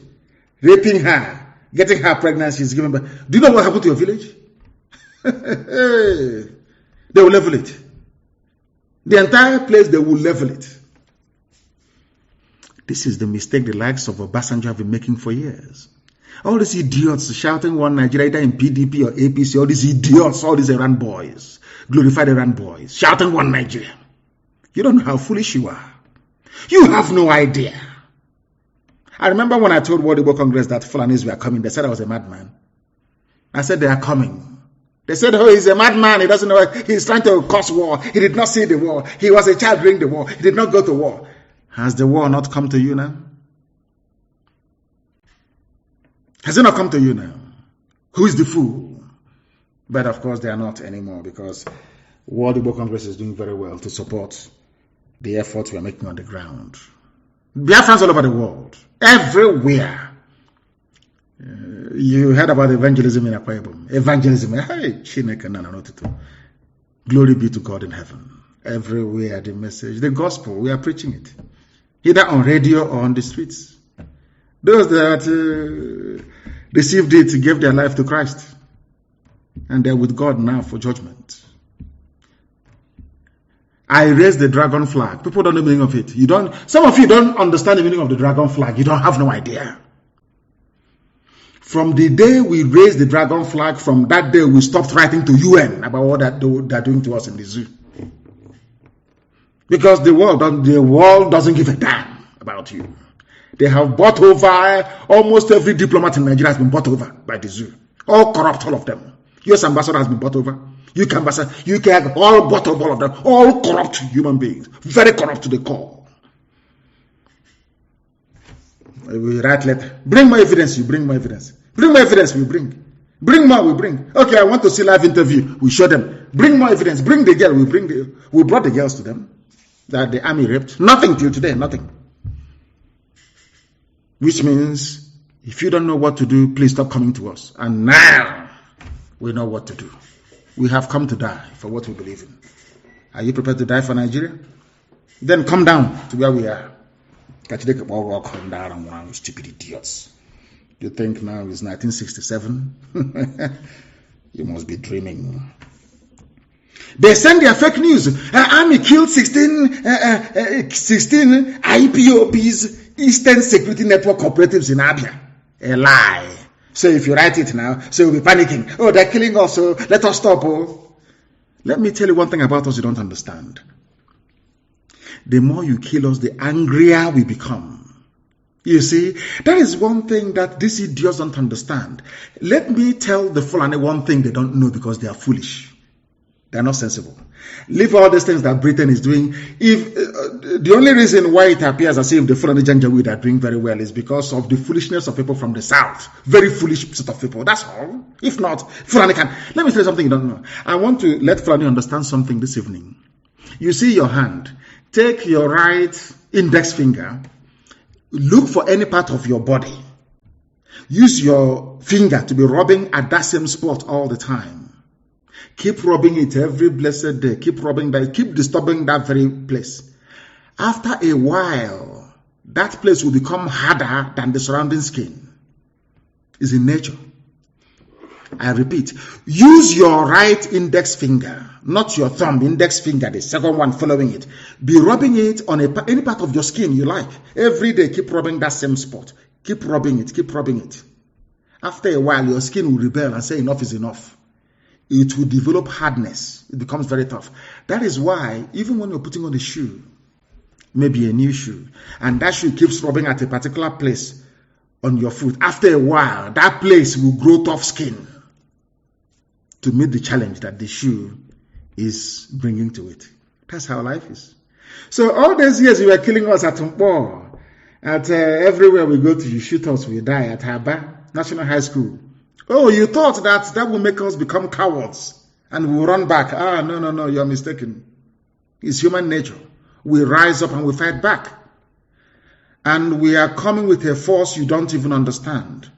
raping her, getting her pregnant, she's giving birth? Do you know what happened to your village? They will level it. The entire place, they will level it. This is the mistake the likes of Obasanjo have been making for years. All these idiots shouting one Nigeria, either in PDP or APC, all these idiots, all these Iran boys, glorified Iran boys, shouting one Nigeria. You don't know how foolish you are. You have no idea. I remember when I told World Igbo Congress that Fulanis were coming, they said I was a madman. I said they are coming. They said, oh, he's a madman. He doesn't know. He's trying to cause war. He did not see the war. He was a child during the war. He did not go to war. Has the war not come to you now? Has it not come to you now? Who is the fool? But of course, they are not anymore because World Igbo Congress is doing very well to support the efforts we are making on the ground. Biafrans all over the world, everywhere. You heard about evangelism in Akwa Ibom. Evangelism, hey, glory be to God in heaven. Everywhere the message, the gospel, we are preaching it. Either on radio or on the streets. Those that received it gave their life to Christ. And they're with God now for judgment. I raised the dragon flag. People don't know the meaning of it. Some of you don't understand the meaning of the dragon flag. You don't have no idea. From the day we raised the dragon flag, from that day we stopped writing to UN about what they're doing to us in the zoo. Because the world doesn't give a damn about you. They have bought over, almost every diplomat in Nigeria has been bought over by the zoo. All corrupt, all of them. US ambassador has been bought over. UK ambassador, UK, all bought over, all of them. All corrupt human beings. Very corrupt to the core. We write letter. Bring more evidence, you bring more evidence. Bring more evidence, we bring. Bring more, we bring. Okay, I want to see live interview. We show them. Bring more evidence. Bring the girl. We brought the girls to them that the army raped. Nothing till today, nothing. Which means, if you don't know what to do, please stop coming to us. And now, we know what to do. We have come to die for what we believe in. Are you prepared to die for Nigeria? Then come down to where we are. Come down, stupid idiots. You think now it's 1967? You must be dreaming. They send their fake news. Army killed 16 IPOBs, Eastern Security Network Cooperatives in Abia. A lie. So if you write it now, so we'll be panicking. Oh, they're killing us, so let us stop. Oh. Let me tell you one thing about us you don't understand. The more you kill us, the angrier we become. You see, that is one thing that these idiots don't understand. Let me tell the Fulani one thing they don't know because they are foolish. They are not sensible. Leave all these things that Britain is doing. If the only reason why it appears as if the Fulani Janjaweed are doing very well is because of the foolishness of people from the south. Very foolish set of people. That's all. If not, Fulani can. Let me tell you something you don't know. I want to let Fulani understand something this evening. You see your hand. Take your right index finger. Look for any part of your body. Use your finger to be rubbing at that same spot all the time. Keep rubbing it every blessed day. Keep rubbing that. Keep disturbing that very place. After a while, that place will become harder than the surrounding skin. It's in nature. I repeat, use your right index finger, not your thumb, index finger, the second one following it. Be rubbing it on any part of your skin you like. Every day, keep rubbing that same spot. Keep rubbing it, keep rubbing it. After a while, your skin will rebel and say enough is enough. It will develop hardness. It becomes very tough. That is why, even when you're putting on a shoe, maybe a new shoe, and that shoe keeps rubbing at a particular place on your foot, after a while, that place will grow tough skin to meet the challenge that the shoe is bringing to it. That's how life is. So all these years you were killing us at Mpo, at everywhere we go to, you shoot us, we die. At Haba National High School. Oh, you thought that will make us become cowards and we'll run back. No, you're mistaken. It's human nature. We rise up and we fight back. And we are coming with a force you don't even understand.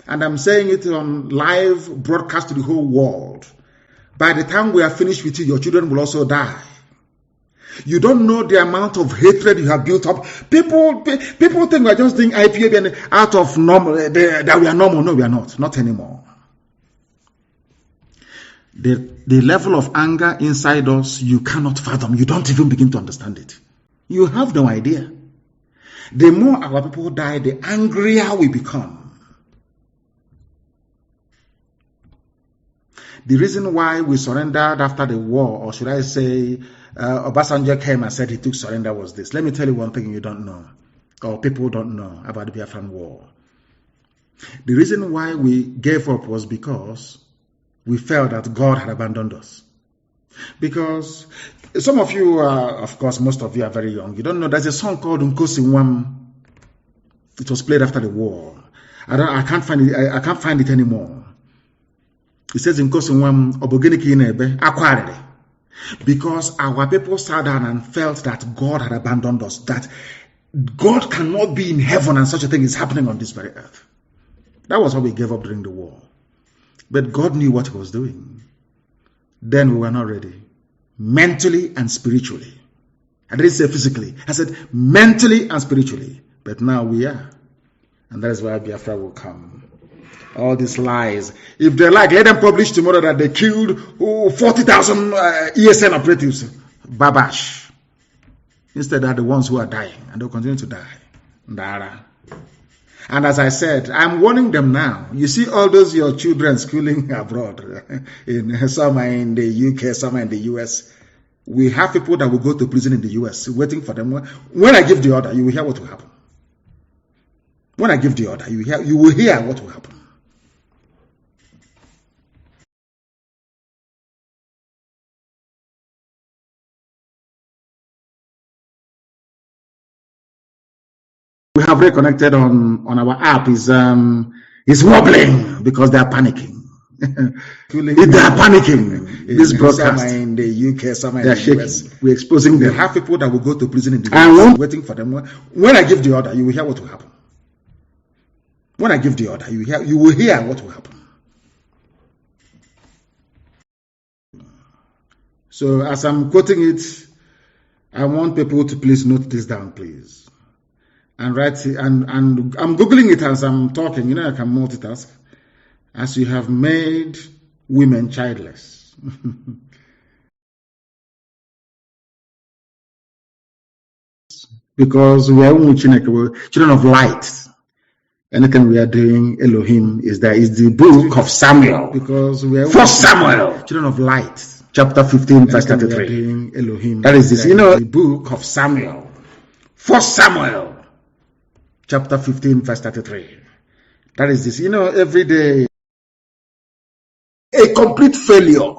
And I'm saying it on live broadcast to the whole world. By the time we are finished with you, your children will also die. You don't know the amount of hatred you have built up. People think we are just doing IPA and out of normal, that we are normal. No, we are not. Not anymore. The level of anger inside us, you cannot fathom. You don't even begin to understand it. You have no idea. The more our people die, the angrier we become. The reason why we surrendered after the war, or should I say, Obasanjo came and said he took surrender was this. Let me tell you one thing you don't know, or people don't know about the Biafran war. The reason why we gave up was because we felt that God had abandoned us. Because some of you are, of course, most of you are very young. You don't know, there's a song called Nkosi Nwam. It was played after the war. I can't find it anymore. It says in Nkosi Nwam, Obogene ki inebe, akwarere. Because our people sat down and felt that God had abandoned us, that God cannot be in heaven and such a thing is happening on this very earth. That was why we gave up during the war. But God knew what he was doing. Then we were not ready. Mentally and spiritually. I didn't say physically. I said mentally and spiritually. But now we are. And that is why Biafra will come. All these lies. If they like, let them publish tomorrow that they killed 40,000 ESN operatives. Babash. Instead, they're the ones who are dying. And they'll continue to die. Ndara. And as I said, I'm warning them now. You see all those your children schooling abroad. Some are in the UK, some are in the US. We have people that will go to prison in the US waiting for them. When I give the order, you will hear what will happen. When I give the order, you will hear what will happen. We have reconnected on our app is wobbling because they are panicking. They are panicking. This broadcast. Some are in the UK, some are in the US. We're exposing them. We have people that will go to prison in the US waiting for them. When I give the order, you will hear what will happen. When I give the order, you will hear what will happen. So as I'm quoting it, I want people to please note this down, please. And write it, and I'm Googling it as I'm talking. You know, I can multitask. As you have made women childless. Because we are children of light. Anything we are doing, Elohim is there. Is the book of Samuel. Because we are First Samuel, children of light, chapter 15, verse 33. Elohim. That is this. You know, the book of Samuel. First Samuel, chapter 15, verse 33. That is this. You know, every day, a complete failure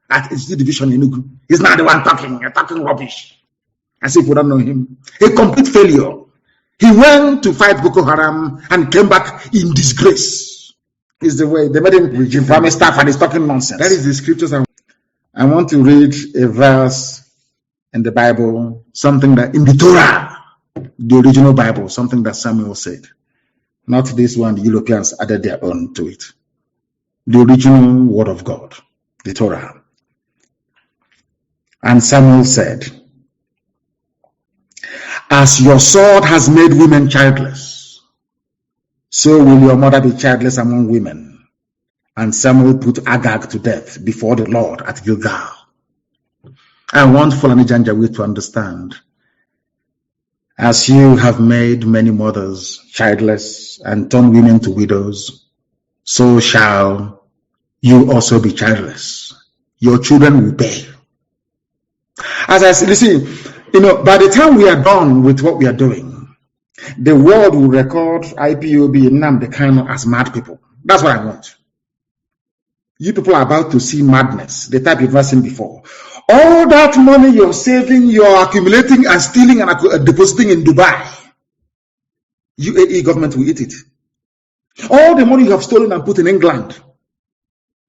at HD Division in Ugu. He's not the one talking. You're talking rubbish. As if we don't know him. A complete failure. He went to fight Boko Haram and came back in disgrace. Is the way they made him prime staff and he's talking nonsense. That is the scriptures. I want to read a verse in the Bible, something that in the Torah, the original Bible, something that Samuel said. Not this one, the Europeans added their own to it. The original word of God, the Torah. And Samuel said, as your sword has made women childless, so will your mother be childless among women. And Samuel put Agag to death before the Lord at Gilgal. I want Fulani Janjaweed to understand. As you have made many mothers childless and turned women to widows, so shall you also be childless. Your children will bear. As I said, you see, you know, by the time we are done with what we are doing, the world will record IPOB and Nnamdi Kanu as mad people. That's what I want. You people are about to see madness, the type you've never seen before. All that money you're saving, you're accumulating and stealing and depositing in Dubai, UAE government will eat it. All the money you have stolen and put in England,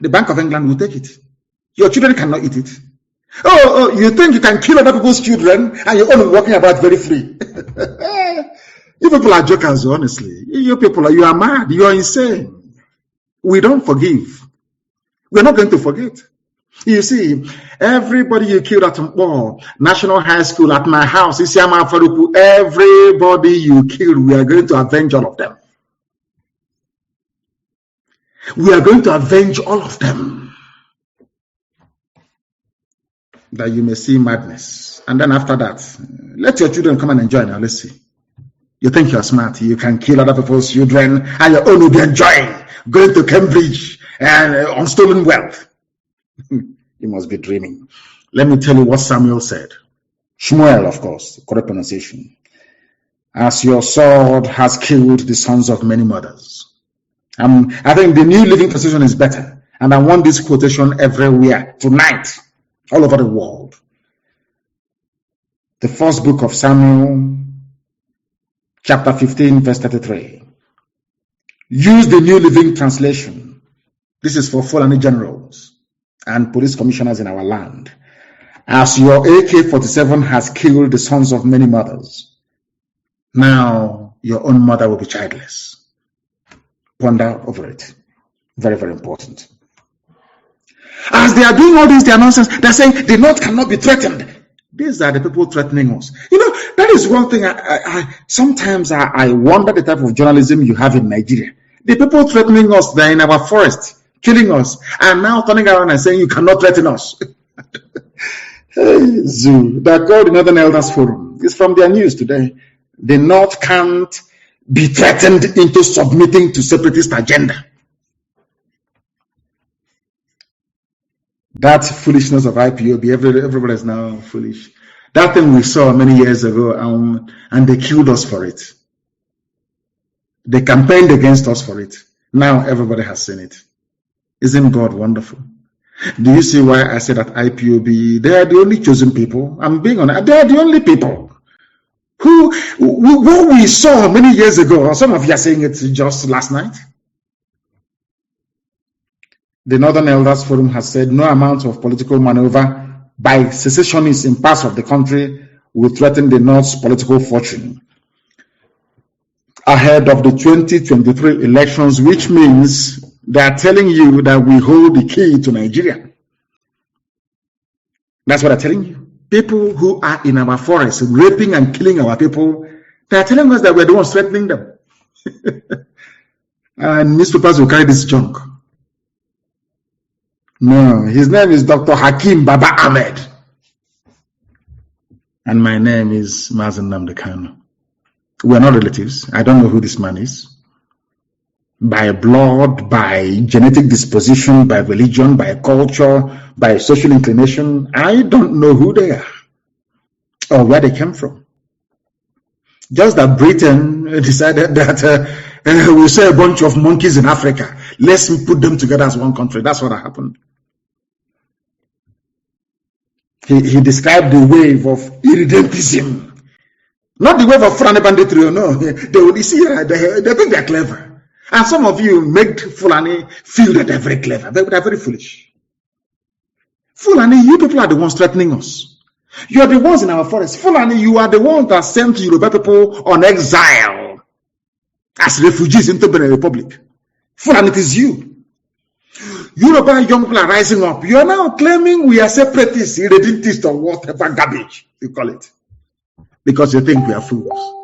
the Bank of England will take it. Your children cannot eat it. Oh, you think you can kill other people's children and you're only walking about very free? You people are jokers, honestly. You people, you are mad. You are insane. We don't forgive. We're not going to forget. You see, everybody you killed at Mpo, National High School, at my house, Isiama Faruku, everybody you killed, we are going to avenge all of them. We are going to avenge all of them. That you may see madness. And then after that, let your children come and enjoy now. Let's see. You think you're smart. You can kill other people's children and your own will be enjoying. Going to Cambridge and on stolen wealth. You must be dreaming. Let me tell you what Samuel said. Shmuel, of course, correct pronunciation. As your sword has killed the sons of many mothers. I think the New Living Translation is better. And I want this quotation everywhere tonight. All over the world. The first book of Samuel, chapter 15, verse 33. Use the New Living Translation. This is for Fulani generals and police commissioners in our land. As your AK-47 has killed the sons of many mothers, now your own mother will be childless. Ponder over it. Very, very important. As they are doing all this, their nonsense, they're saying the North cannot be threatened. These are the people threatening us. You know, that is one thing sometimes I wonder the type of journalism you have in Nigeria. The people threatening us, they're in our forest, killing us, and now turning around and saying you cannot threaten us. Hey, Zoo, they're called the Northern Elders Forum. It's from their news today. The North can't be threatened into submitting to separatist agenda. That foolishness of IPOB, everybody is now foolish. That thing we saw many years ago, and they killed us for it. They campaigned against us for it. Now everybody has seen it. Isn't God wonderful? Do you see why I say that IPOB, they are the only chosen people? I'm being honest. They are the only people who what we saw many years ago, some of you are saying it just last night. The Northern Elders Forum has said no amount of political maneuver by secessionists in parts of the country will threaten the North's political fortune ahead of the 2023 elections, which means they are telling you that we hold the key to Nigeria. That's what they're telling you. People who are in our forests, raping and killing our people, they are telling us that we're the ones threatening them. And newspapers will carry this junk. No, his name is Dr. Hakim Baba Ahmed. And my name is Mazi Nnamdi Kanu. We're not relatives. I don't know who this man is. By blood, by genetic disposition, by religion, by culture, by social inclination, I don't know who they are or where they came from. Just that Britain decided that we saw a bunch of monkeys in Africa. Let's put them together as one country. That's what happened. He described the wave of irredentism. Not the wave of Fulani banditry, no. They think they're clever. And some of you make Fulani feel that they're very clever. They're very foolish. Fulani, you people are the ones threatening us. You are the ones in our forest. Fulani, you are the ones that sent Yoruba people on exile as refugees into Benin Republic. Fulani, it is you. Yoruba young people are rising up. You are now claiming we are separatists, irredentists, or whatever garbage you call it. Because you think we are fools.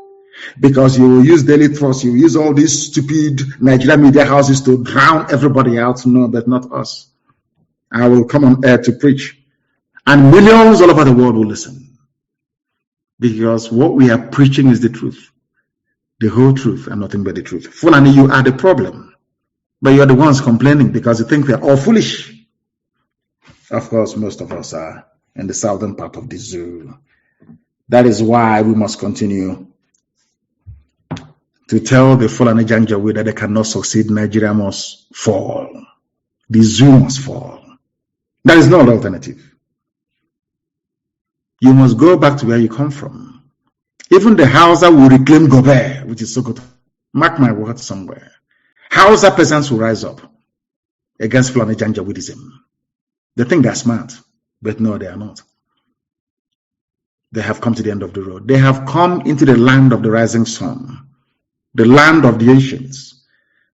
Because you will use Daily Trust, you will use all these stupid Nigerian media houses to drown everybody out. No, but not us. I will come on air to preach. And millions all over the world will listen. Because what we are preaching is the truth. The whole truth and nothing but the truth. Fulani, you are the problem. But you are the ones complaining because you think we are all foolish. Of course, most of us are in the southern part of the zoo. That is why we must continue to tell the Fulani Janjaweed that they cannot succeed. Nigeria must fall. The zoo must fall. There is no other alternative. You must go back to where you come from. Even the Hausa will reclaim Gobe, which is Sokoto. Mark my words somewhere. Hausa peasants will rise up against Fulani Janjaweedism. They think they're smart, but no, they are not. They have come to the end of the road. They have come into the land of the rising sun, the land of the ancients,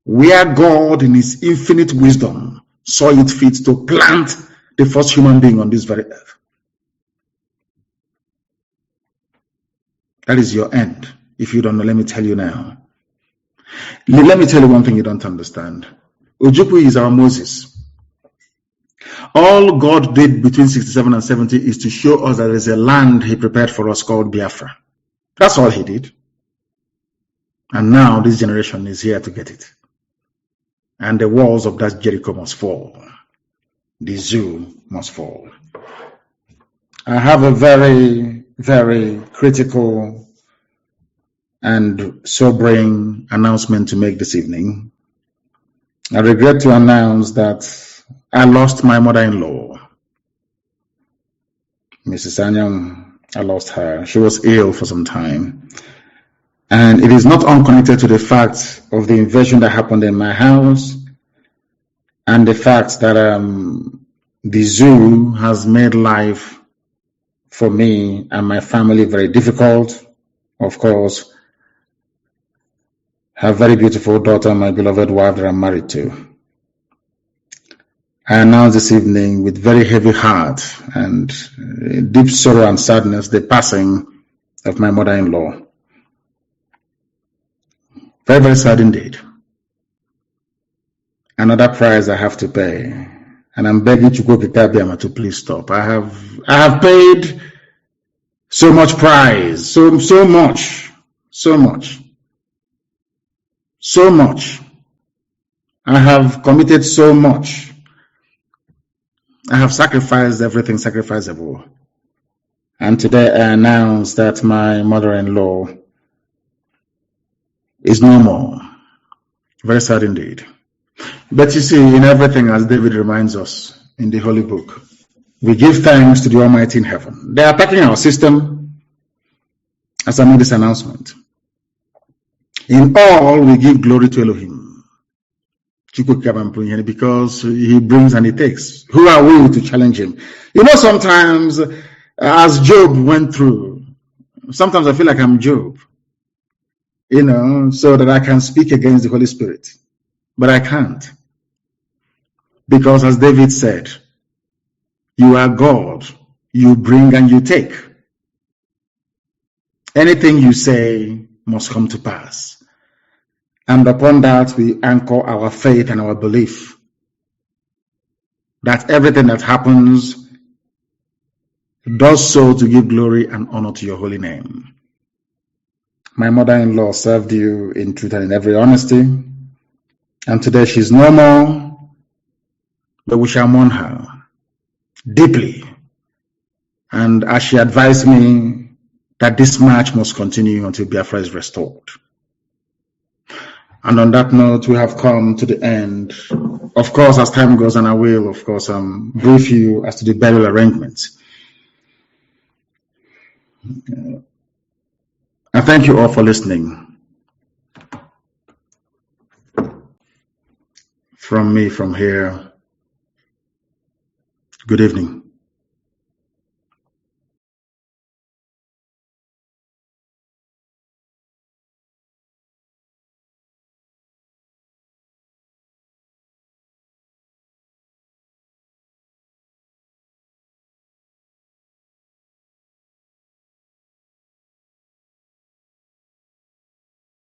where God in his infinite wisdom saw it fit to plant the first human being on this very earth. That is your end. If you don't know, let me tell you now. Let me tell you one thing you don't understand. Ojukwu is our Moses. All God did between 67 and 70 is to show us that there is a land he prepared for us called Biafra. That's all he did. And now this generation is here to get it. And the walls of that Jericho must fall. The zoo must fall. I have a very, very critical and sobering announcement to make this evening. I regret to announce that I lost my mother-in-law, Mrs. Anyang. I lost her. She was ill for some time. And it is not unconnected to the fact of the invasion that happened in my house and the fact that the zoo has made life for me and my family very difficult. Of course, her very beautiful daughter, my beloved wife that I'm married to. I announce this evening with very heavy heart and deep sorrow and sadness the passing of my mother-in-law. Very, very sad indeed. Another price I have to pay. And I'm begging Chukwuokike to please stop. I have paid so much price, so much. I have committed so much. I have sacrificed everything sacrificable. And today I announce that my mother-in-law is no more. Very sad indeed. But you see, in everything, as David reminds us in the Holy Book, we give thanks to the Almighty in heaven. They are attacking our system as I made this announcement. In all, we give glory to Elohim, because he brings and he takes. Who are we to challenge him? You know, sometimes, as Job went through, sometimes I feel like I'm Job, so that I can speak against the Holy Spirit. But I can't. Because as David said, you are God, you bring and you take. Anything you say must come to pass. And upon that, we anchor our faith and our belief that everything that happens does so to give glory and honor to your holy name. My mother-in-law served you in truth and in every honesty. And today she's no more. But we shall mourn her deeply. And as she advised me that this march must continue until Biafra is restored. And on that note, we have come to the end. Of course, as time goes on, I will, of course, brief you as to the burial arrangements. I thank you all for listening. From me, from here, good evening.